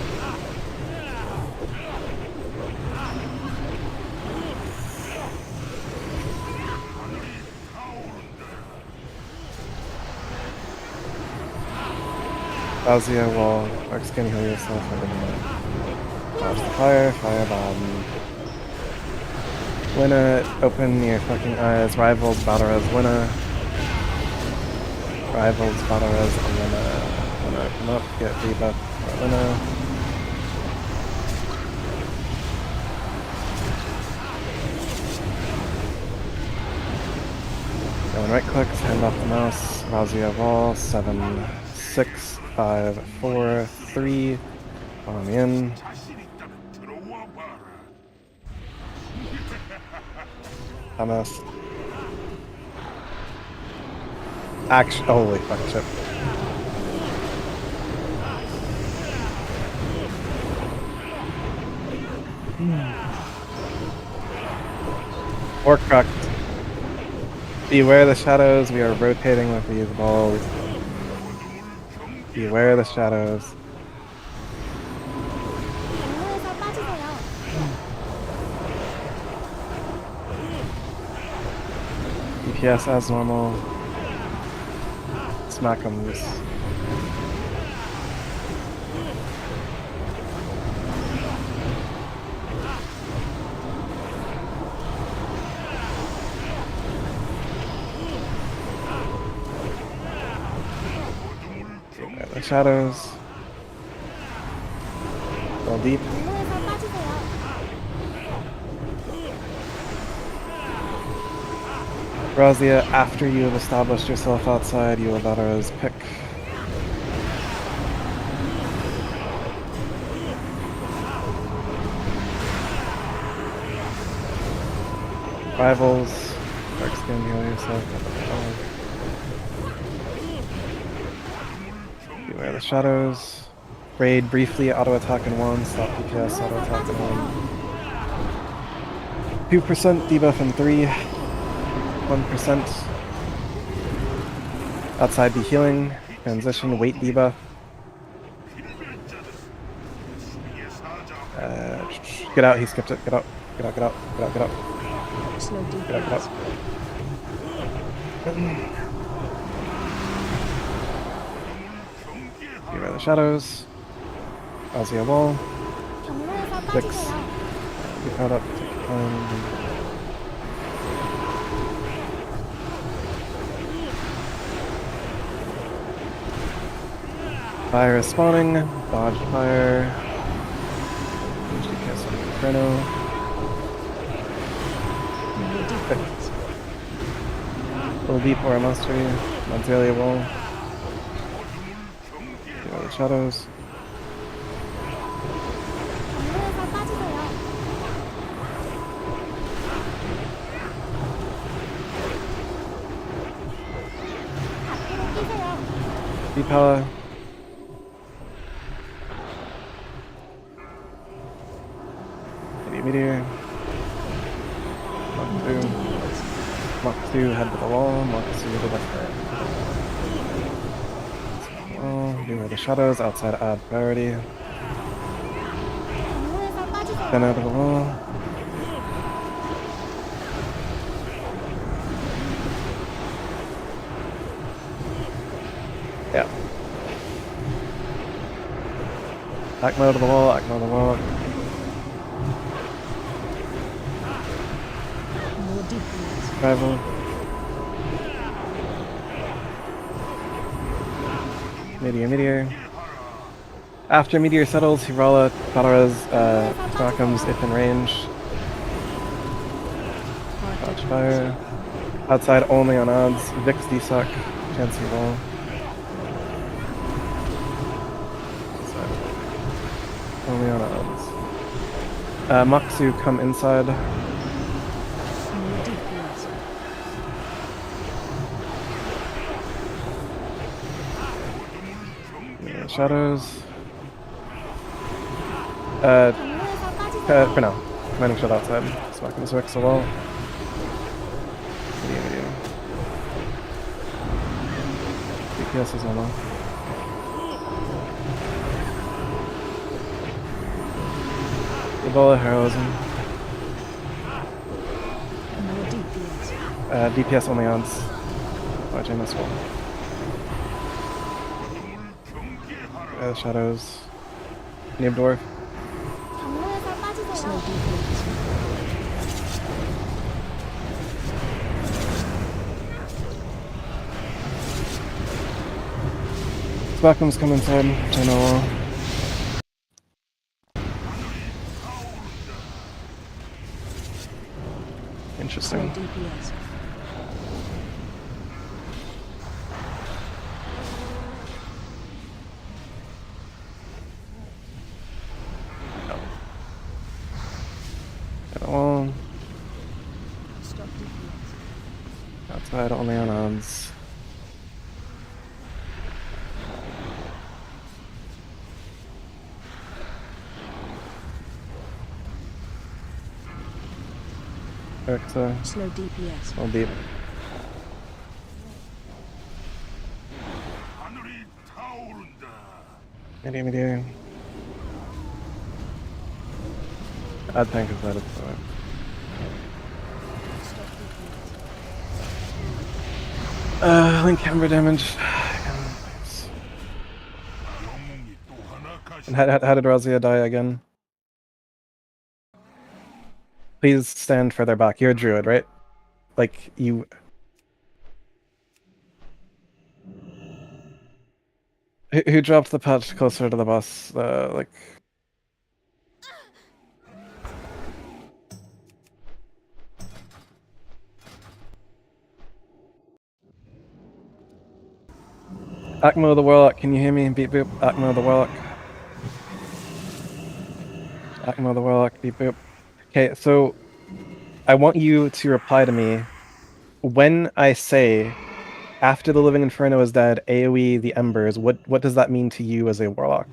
Azia wall. Arcs can heal yourself over the night. Watch the fire, firebomb. Winna, open your fucking eyes. Rivals, battle res, winna. Rivals, battle res, winna. Winna, come up, get debuff, winna. Go and right click, hand off the mouse. Razia wall, 7, 6, 5, 4, 3. Follow me in. Dumbass. Action. Holy fuck, shit. Orc cracked. Beware the shadows. We are rotating with these balls. Beware the shadows. 경로에서 빠지세요. DPS as normal. Smack 'em loose. The shadows. Go deep. 경로에서 빠지세요. Razia, after you have established yourself outside, you will battle as pick. Rivals. Dark skin, heal yourself. Beware of the shadows. Raid briefly, auto attack in 1, stop DPS, auto attack in 1. 2% debuff in 3. 1%. Outside be healing. Transition, wait debuff. Get out, he skipped it. Get out. Get out, get out, get out, get out. Slow Get out, get out. Beware of the shadows. Ozzy wall. 경로에서 Six. 빠지세요. Get caught up. Fire is spawning. Dodge fire. DPS on Inferno. Little deep or a mastery. Montalia wall. Beware of the shadows. 경로에서 빠지세요. 밖으로 뛰세요. Cpala. Meteor. Mach 2. Mach 2, head to the wall. Mach 2 to the left. Wall. Beware the shadows. Outside add priority. 경로에서 빠지세요. Then out of the wall. Yeah. Acmo to the wall. Acmo to the wall. More DPS. Rival. Meteor. After Meteor settles, Cpala, Sparkums if in range. Dodge fire. Outside only on odds. Vix desuck. Chancy roll. Outside. Only on odds. Maksu come inside. More DPS. Shadows. 경로에서 빠지세요. For now. Commanding shot outside. Smacking this Vix a wall. Medium. DPS is on off. Ebola heroism. More DPS. DPS only odds. Watch MS wall. Shadows. Nib dwarf. 경로에서 빠지세요. Slow DPS. Sparkums come inside. China wall. Slow Interesting. DPS. China wall. Stop DPS. Outside only on odds. Character. Slow DPS. All deep. 하늘이 타오른다. Meteor. Add tank inside of the link camber damage. 영웅이 또 하나 가시. And how did Razia die again? Please stand further back. You're a druid, right? Like, you... Who dropped the patch closer to the boss? Like... Acmo the Warlock, can you hear me? Beep boop. Acmo the Warlock. Acmo the Warlock, beep boop. Okay, so I want you to reply to me when I say after the Living Inferno is dead, AoE the Embers, what does that mean to you as a warlock?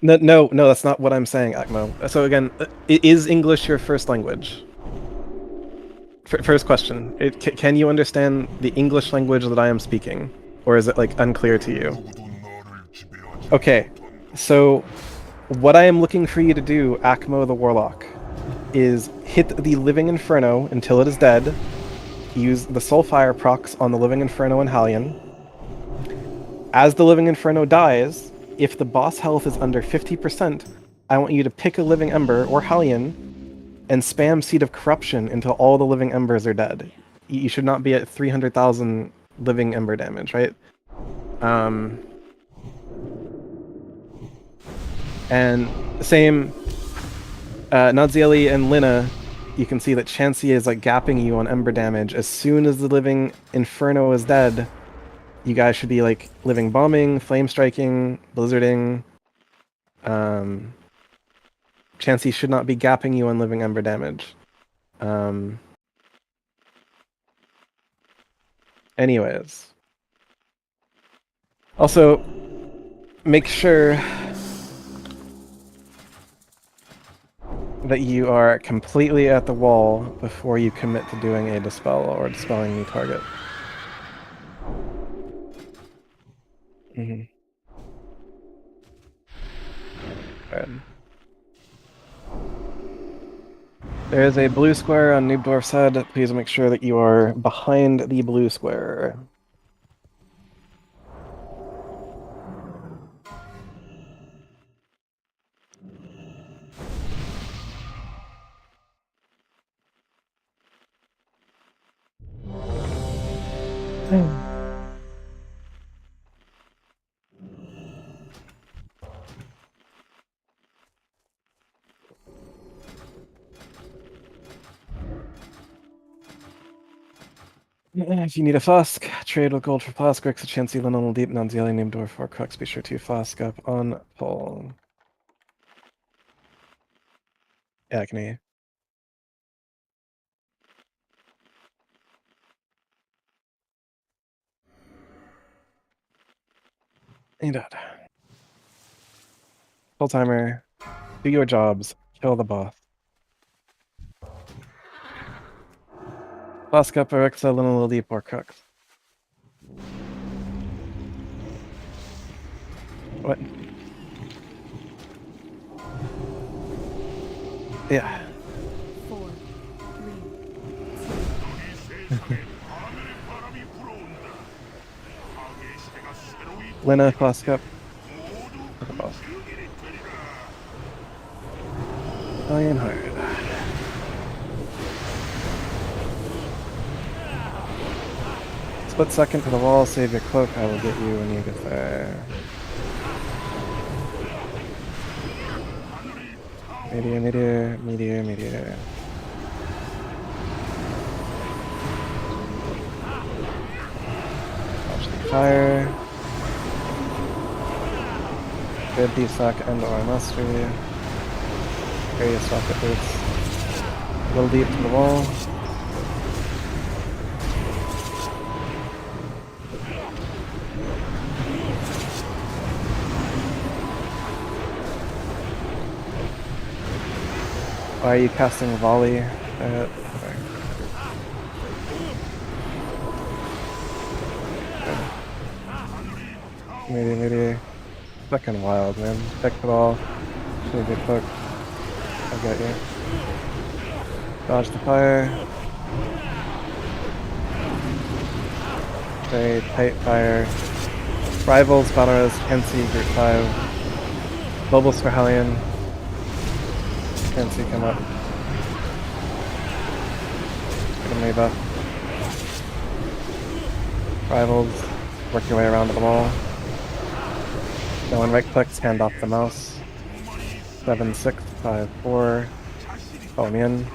No, that's not what I'm saying, Akmo. So again, is English your first language? First question: can you understand the English language that I am speaking, or is it like unclear to you? Okay, so what I am looking for you to do, Akmo the Warlock, is hit the Living Inferno until it is dead. Use the Soulfire procs on the Living Inferno and Hallion. As the Living Inferno dies, if the boss health is under 50%, I want you to pick a Living Ember or Hallion and spam Seed of Corruption until all the Living Embers are dead. You should not be at 300,000 Living Ember damage, right? And same, Nadzieli and Lina, you can see that Chansey is like gapping you on Ember damage. As soon as the Living Inferno is dead, you guys should be like Living Bombing, Flame Striking, Blizzarding. Chansey should not be gapping you on Living Ember damage. Anyways. Also, make sure that you are completely at the wall before you commit to doing a Dispel or dispelling new target. Good. There is a blue square on Noobdwarf's head. Please make sure that you are behind the blue square. If you need a Fusk, trade with gold for Plask, Rex, Chansey, Linol, Deep, Nanzieli, Noobdwarf, or Crux. Be sure to Fusk up on pull. Yeah, I can hear you. You're dead. Full timer. Do your jobs. Kill the boss. Fusk up, Rexa, Linol, Deep, or Crux. What? Yeah. 4, 3, Lina, Fusk up. The boss. Iron Hard. Split second to the wall, save your cloak, I will get you when you get there. Meteor, meteor, meteor, meteor. Watch the fire. Good deflect and or mastery. Various rocket boots. A little deep to the wall. Why are you casting volley? Maybe. Fucking wild, man. Deck it all. Should have been cooked. I got you. Dodge the fire. Very tight fire. Rivals, Battles, NC, Group 5. Bubbles for Hellion. Can't see come up. rebuff. Rivals, work your way around the wall. No one right clicks, hand off the mouse. 7, 6, 5, 4. Follow me in.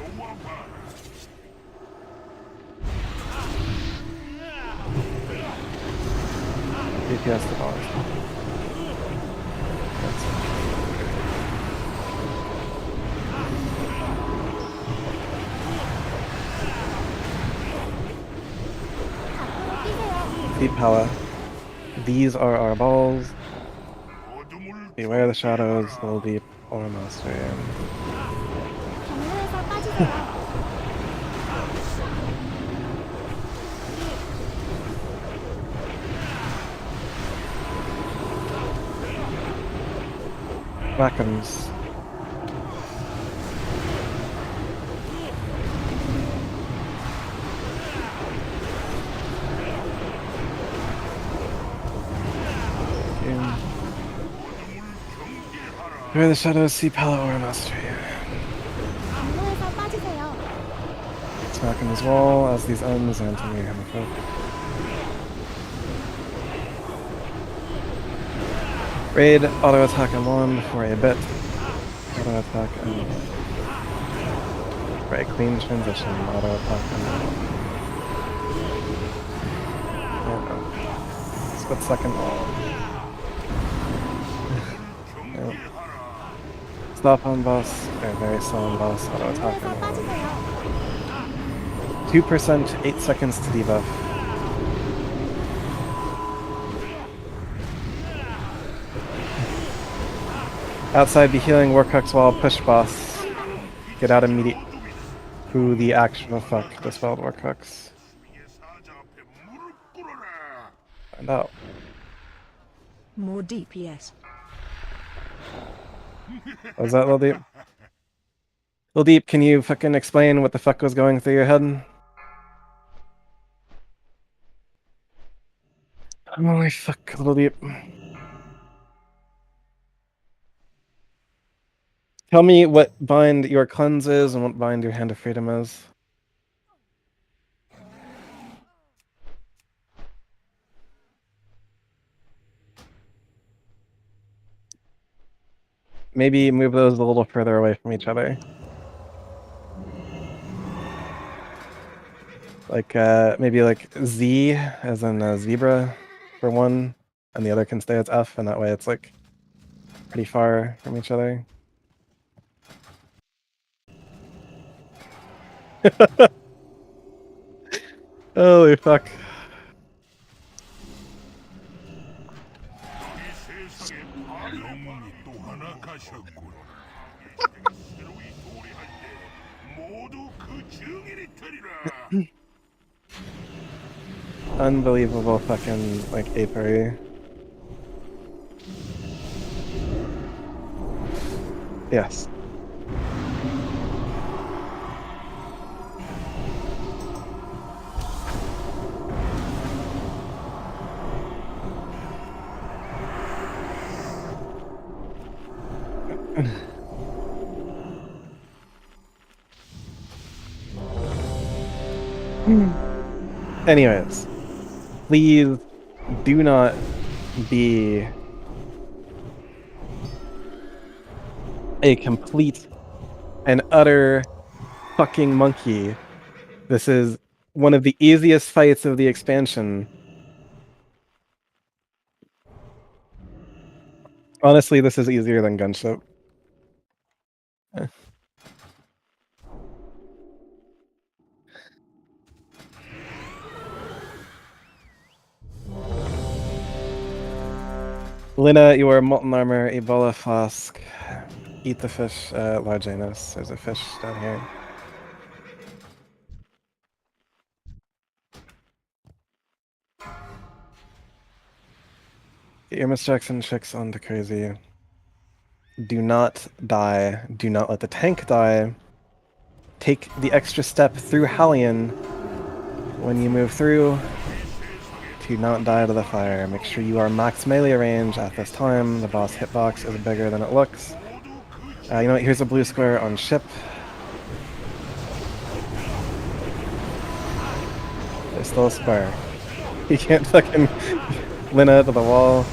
DPS the ball. That's it. Cpala. These are our balls. Beware the shadows, little deep, or master. 경로에서 빠지세요. Whack'ems. Beware the shadows, Cpala or mastery. 경로에서 빠지세요. Smack in this wall as these ends and to me hammer folk. Raid, auto attack and one for a bit. Auto attack and right, clean transition, auto attack and split second wall. Yep. Stop on boss, or very slow on boss, auto attack 경로에서 and 빠지세요. 2%, 8 seconds to debuff. Outside, be healing Wotlk wall, push boss. Get out immediate. Who the actual fuck dispelled Wotlk? Find out. More DPS. Was that Lil Deep? Lil Deep, can you fucking explain what the fuck was going through your head? Holy fuck, Lil Deep. Tell me what bind your cleanse is and what bind your hand of freedom is. Maybe move those a little further away from each other. Like, maybe like Z, as in zebra, for one, and the other can stay as F, and that way it's like pretty far from each other. Holy fuck. 영웅이 또 하나 가셨군. 새로이 도래할 때 모두 그 증인이 되리라. Unbelievable fucking, like, apery. Yes. Anyways, please do not be a complete and utter fucking monkey. This is one of the easiest fights of the expansion. Honestly, this is easier than Gunship. Lina, you are molten armor, Ebola flask. Eat the fish, large anus. There's a fish down here. Get your Miss Jackson chicks on to crazy. Do not die. Do not let the tank die. Take the extra step through Hallion when you move through. To not die to the fire. Make sure you are max melee range at this time. The boss hitbox is bigger than it looks. You know what? Here's a blue square on ship. There's still a square. He can't fucking Lina to the wall.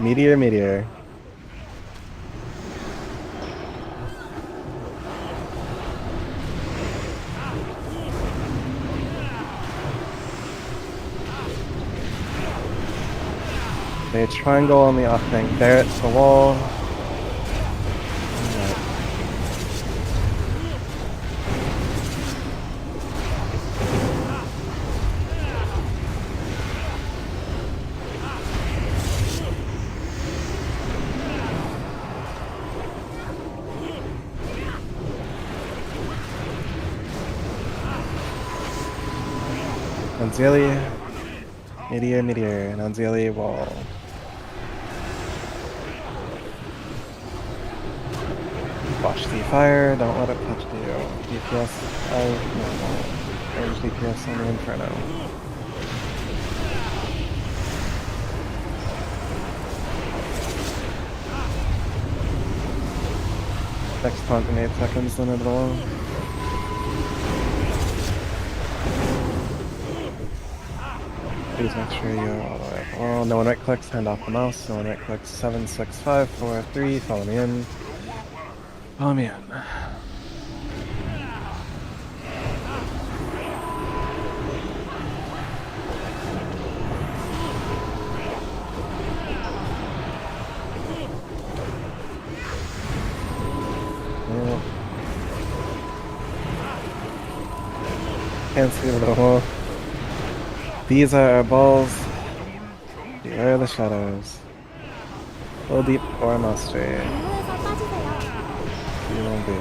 Meteor, meteor. Okay, triangle on the off bank. There, it's the wall. Alright. Anzeli, meteor, meteor, and Anzeli wall. Watch the fire, don't let it touch you. DPS, no. Range DPS on the Inferno. Next taunt in 8 seconds, then into the wall. Please make sure you're all the way up the wall. No one right clicks, hand off the mouse. No one right clicks. 7, 6, 5, 4, 3. Follow me in. Follow me in. Oh. Can't see the wall. These are our balls. Beware the shadows. Go deep or mastery. 경로에서 빠지세요. You won't be.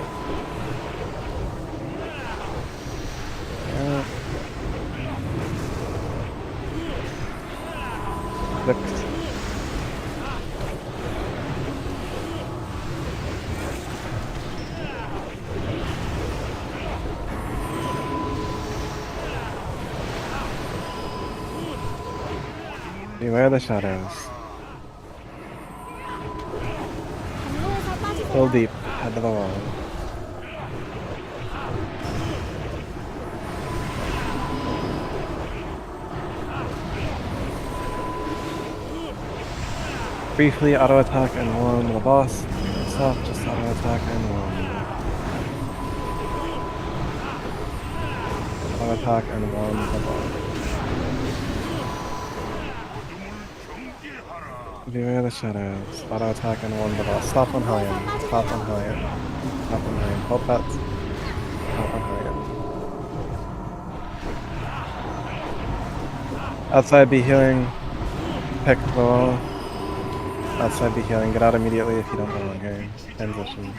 Yeah. Look. Beware the shadows. 경로에서 빠지세요. Pull deep. Head to the wall. Briefly auto attack and one the boss. Yourself, just auto attack and one. Auto attack and one the boss. Beware the shadows. Auto attack and one the boss. Stop on high end. Stop on high end. Stop on high end. Hold that. Stop on high end. Outside be healing. Pick the wall. Outside be healing. Get out immediately if you don't belong here. Transition.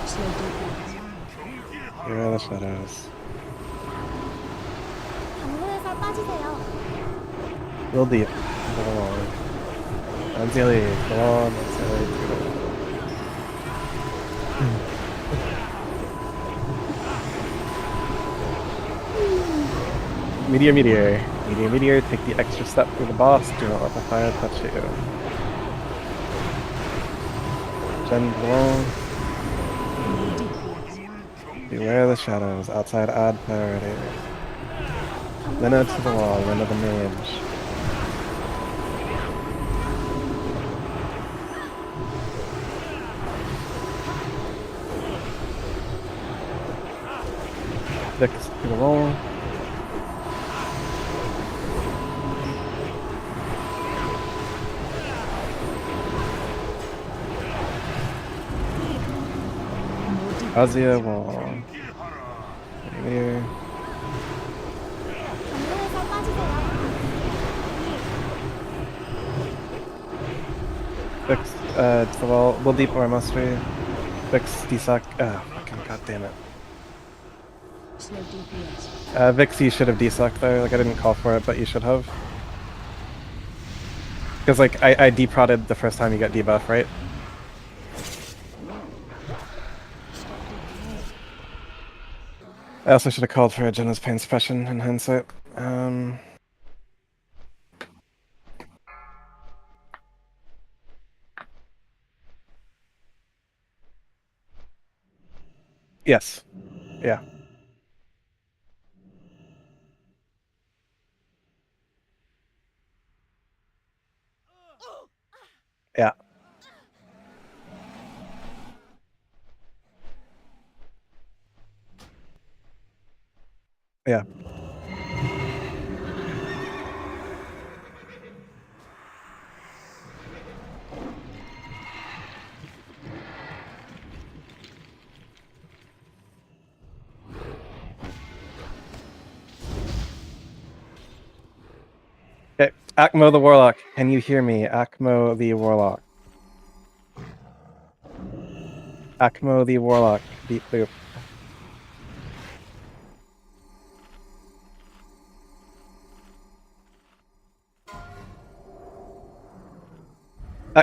Slow DPS. Beware the shadows. 경로에서 빠지세요. Real deep. To the wall. Anzeli, go on. Anzeli, to the wall. Meteor, meteor. Meteor, meteor. Take the extra step through the boss. Do not let the fire touch you. Gen to the wall. More DPS. Beware the shadows. Outside add priority. Lina to the wall. Lina the mage. Vix to the wall. Azia wall. Here. 경로에서 빠지세요. Vix, to the wall. Will deep or mastery. Vix, desuck. Ah, fucking goddamn it. Slow DPS. Vix, you should have desucked there. Like, I didn't call for it, but you should have. Because, like, I deprodded the first time you got debuff, right? I also should have called for a Jenna's pain suppression in hindsight. Yes. Yeah. Yeah. Yeah. Okay. Akmo the Warlock. Can you hear me? Akmo the Warlock. Akmo the Warlock. Beep boop.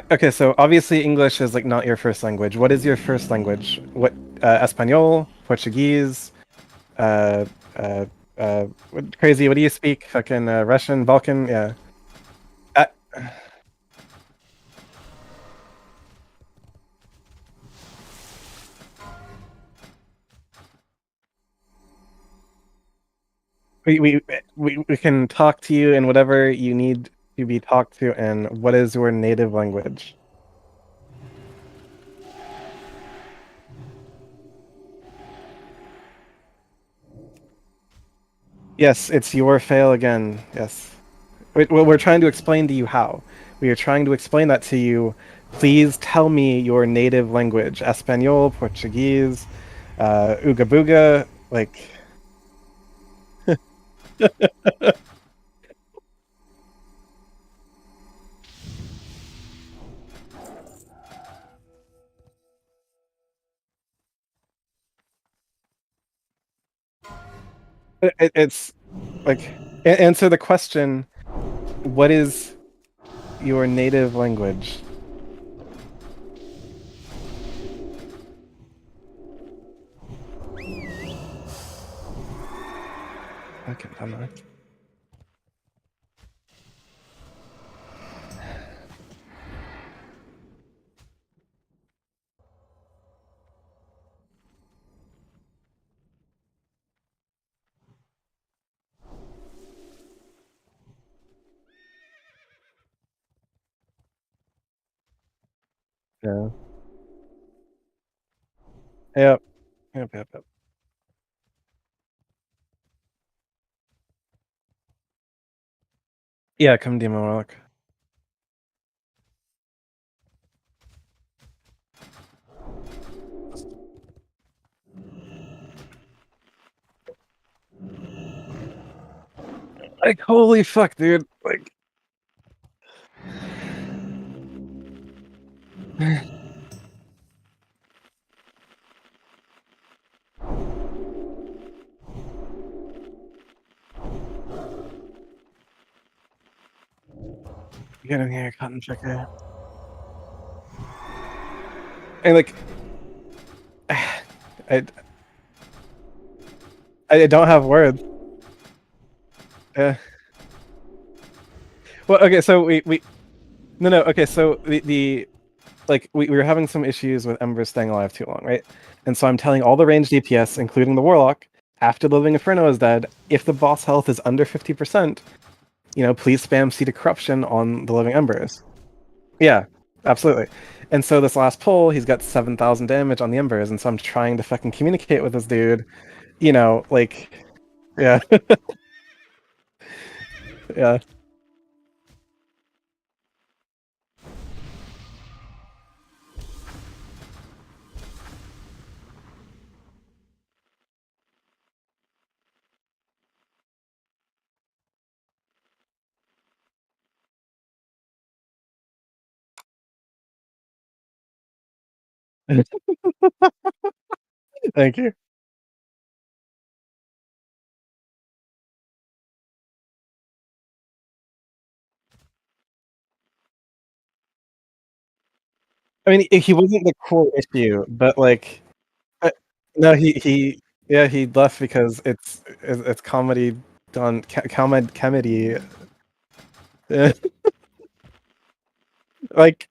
Okay, so obviously English is like not your first language. What is your first language? What Espanol, Portuguese, what, crazy? What do you speak? Fucking Russian, Balkan? Yeah. Uh, we can talk to you in whatever you need to be talked to. And what is your native language? Yes, it's your fail again. Yes. We're trying to explain to you how. We are trying to explain that to you. Please tell me your native language. Espanol, Portuguese, Ooga Booga, like... It's like... Answer the question, what is your native language? Okay, I'm not. Yeah. Yep. Yep. Yeah, come demo Warlock. Like, holy fuck, dude. Like... Get in here, cotton checker. And like... I don't have words. Yeah. Well, okay, so no, okay, so the like we were having some issues with Ember staying alive too long, right? And so I'm telling all the ranged DPS, including the Warlock, after the Living Inferno is dead, if the boss health is under 50%, please spam Seed of Corruption on the Living Embers. Yeah, absolutely. And so this last pull, he's got 7,000 damage on the Embers, and so I'm trying to fucking communicate with this dude, like, yeah. Yeah. Thank you. I mean, he wasn't the core issue, but like, no, he Yeah, he left because it's comedy done comedy. Like,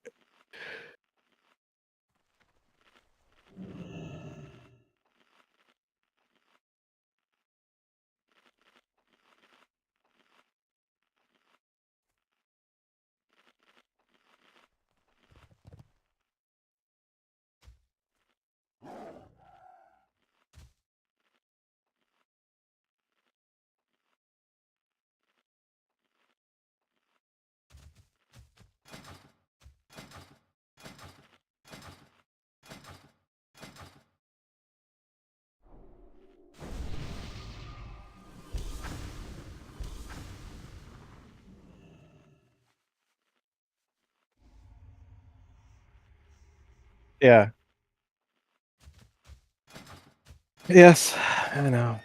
yeah. Yes, I know.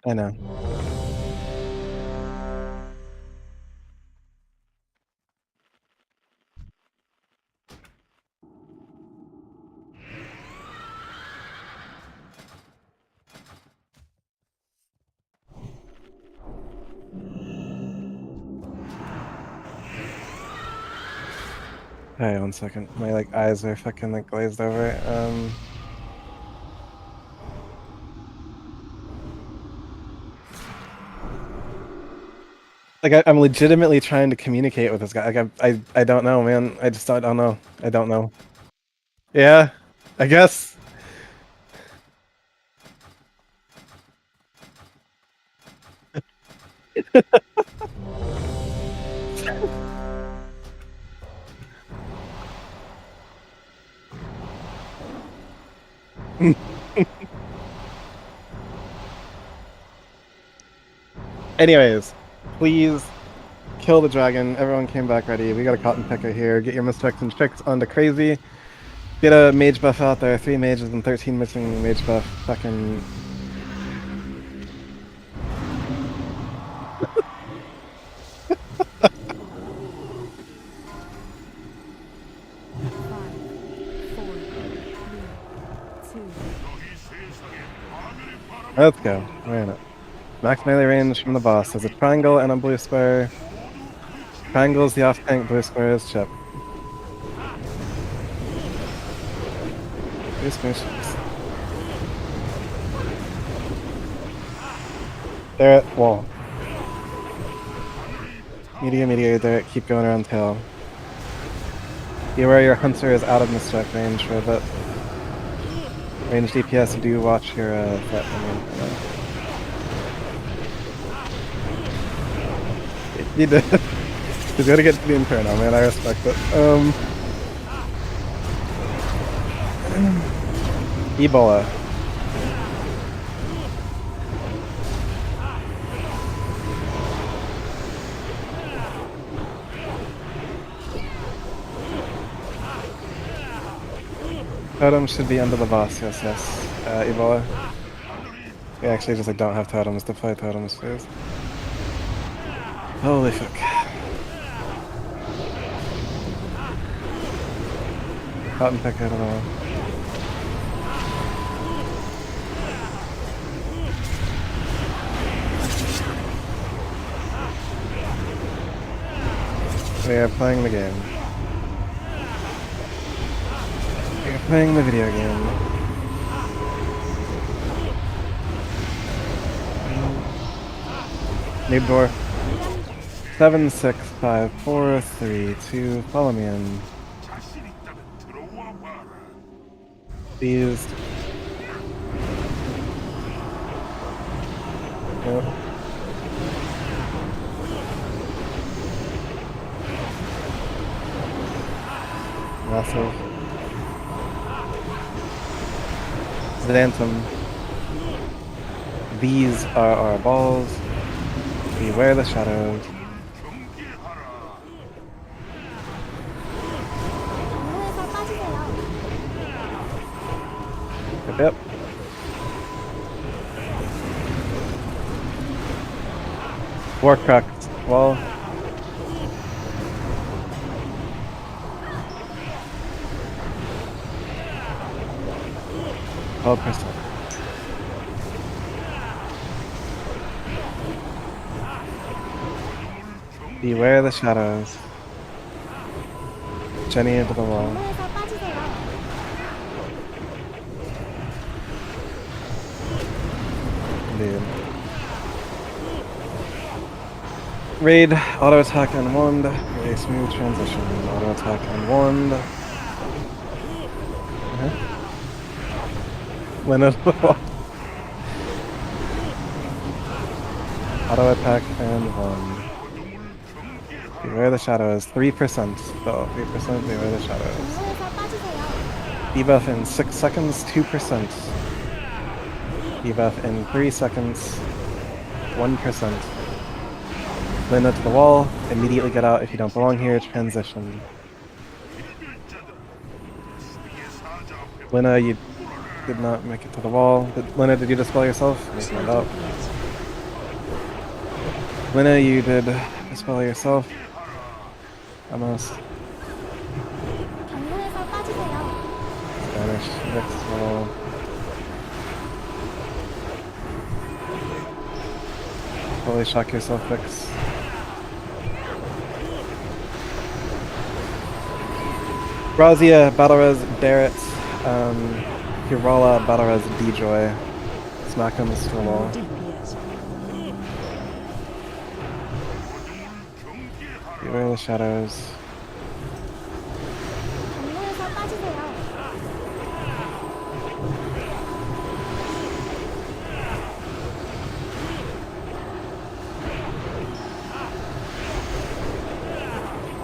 I know. Hey, 1 second. My like eyes are fucking like glazed over. Like I'm legitimately trying to communicate with this guy. Like I don't know, man. I just don't know. I don't know. Yeah, I guess. Anyways, please kill the dragon. Everyone came back ready. We got a cotton picker here. Get your misspects and tricks onto crazy. Get a mage buff out there. 3 mages and 13 missing mage buff. Fucking. Let's go. Why not? Max melee range from the boss. There's a triangle and a blue square. Triangle's the off tank, blue square is chip. Blue square. They're at wall. Meteor, there. Keep going around tail. Beware your hunter is out of misstep range for a bit. Range DPS, do watch your threat. You did. He's gotta get to the Inferno, man. I respect it. Ebola. Totems should be under the boss, yes. Ebola. We actually just like don't have totems to play totems first. Holy fuck. Cotton pick, I don't know. We are playing the game. We are playing the video game. Need dwarf. 7, 6, 5, 4, 3, 2. Follow me in. These. Yep. Massive. Xanthum. These are our balls. Beware the shadows. 경로에서 빠지세요. Yep. Warcracked wall. 12%. Beware the shadows. Jenny into the wall. 경로에서 빠지세요. Indeed. Raid, auto attack and wand. Very smooth transition. Auto attack and wand. Lena to the wall. Auto attack and wand. Beware the shadows. 3% though. 3% beware the shadows. 경로에서 빠지세요. Debuff in 6 seconds, 2%. Debuff in 3 seconds, 1%. Lena to the wall, immediately get out if you don't belong here, transition. Lena, you did not make it to the wall. Lena, did you dispel yourself? Let me find out. Lena, you did dispel yourself. Almost. 경로에서 빠지세요. Spanish, next wall. Holy shock yourself, Vix. Razia, Battle Res, Barrett, Hirala, Battle Res, D-Joy. Smack him to the wall. DPS. Beware the shadows. 경로에서 빠지세요.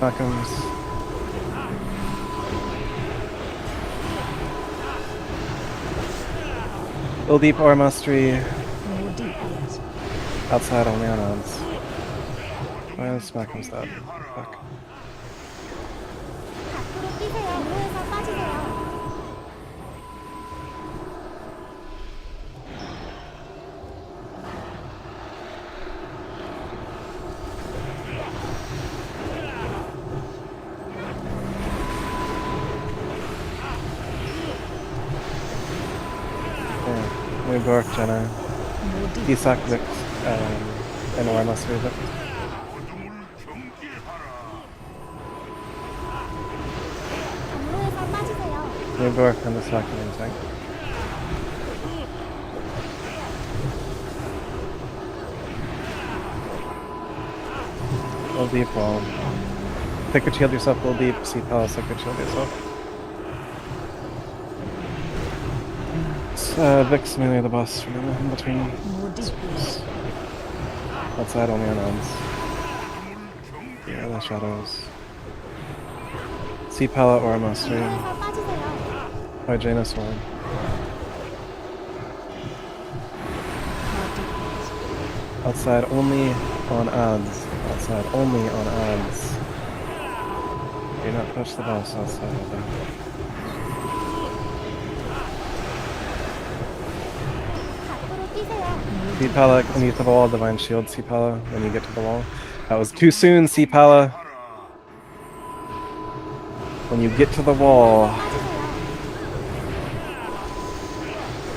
Smackums. Build deep or mastery. More DPS. Outside only on odds. Why is Smackums dead? Fuck. 밖으로 뛰세요. 경로에서 빠지세요. Yeah. New Dork, Jenna. More DPS. Isak, Vix, and or mastery Vix. 경로에서 빠지세요. New Dork and the second instinct. Build deep wall. Sacred shield yourself, build deep. Cpala, sacred shield yourself. Vix melee the boss from in between. More DPS. Outside only on odds. Yeah, the shadows. Cpala or mastery. 경로에서 빠지세요. Or Jaina sword. More DPS. Outside only on odds. Outside only on odds. Do not touch the boss outside of that. 밖으로 뛰세요. Cpala, when you get to the wall, divine shield Cpala, when you get to the wall. That was too soon, Cpala. When you get to the wall. 빠지세요.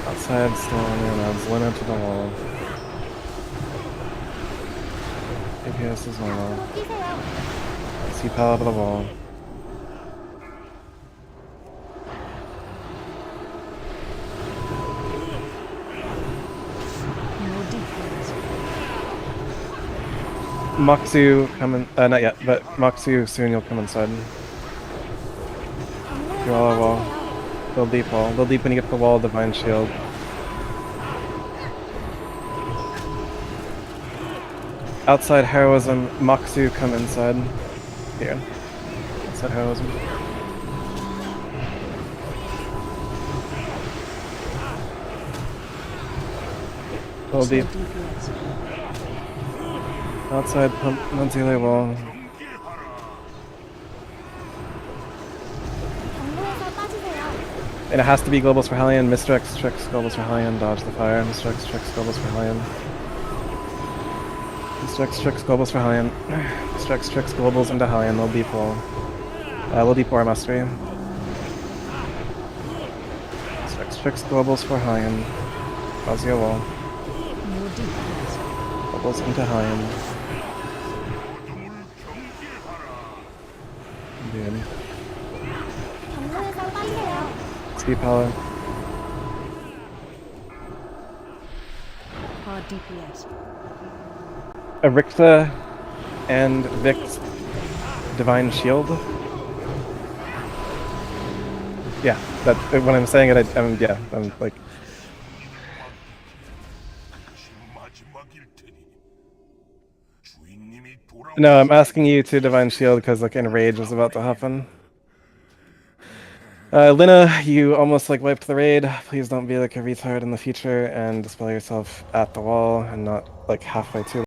Outside still only on odds. Lena to the wall. APS is normal. 밖으로 뛰세요. Cpala to the wall. More DPS. Moxu coming, not yet, but Moxu soon you'll come inside. 경로에서 You're all at wall. 빠지세요. Build deep wall. Build deep when you get to the wall, divine shield. Outside heroism, Moxu come inside. Here. Outside heroism. Build deep. More DPS. Outside pump Nanzile wall. 경로에서 빠지세요. And it has to be globals for Hellion. Mr. X tricks globals for Hellion. Dodge the fire. Mr. X tricks globals for Hellion. Mr. X tricks globals for Hellion. Mr. X tricks globals into Hellion. We'll deep wall. We'll deep war mastery. Mr. X fix globals for Hyan. How's your wall? More defense. Globals into Hyan. Good. 경로에서 빠지세요. Cpala. Hard DPS. Ericta and Vic's Divine Shield. Yeah, that when I'm saying it, I'm like. No, I'm asking you to Divine Shield because like Enrage is about to happen. Lina, you almost like wiped the raid. Please don't be like a retard in the future and dispel yourself at the wall and not like halfway to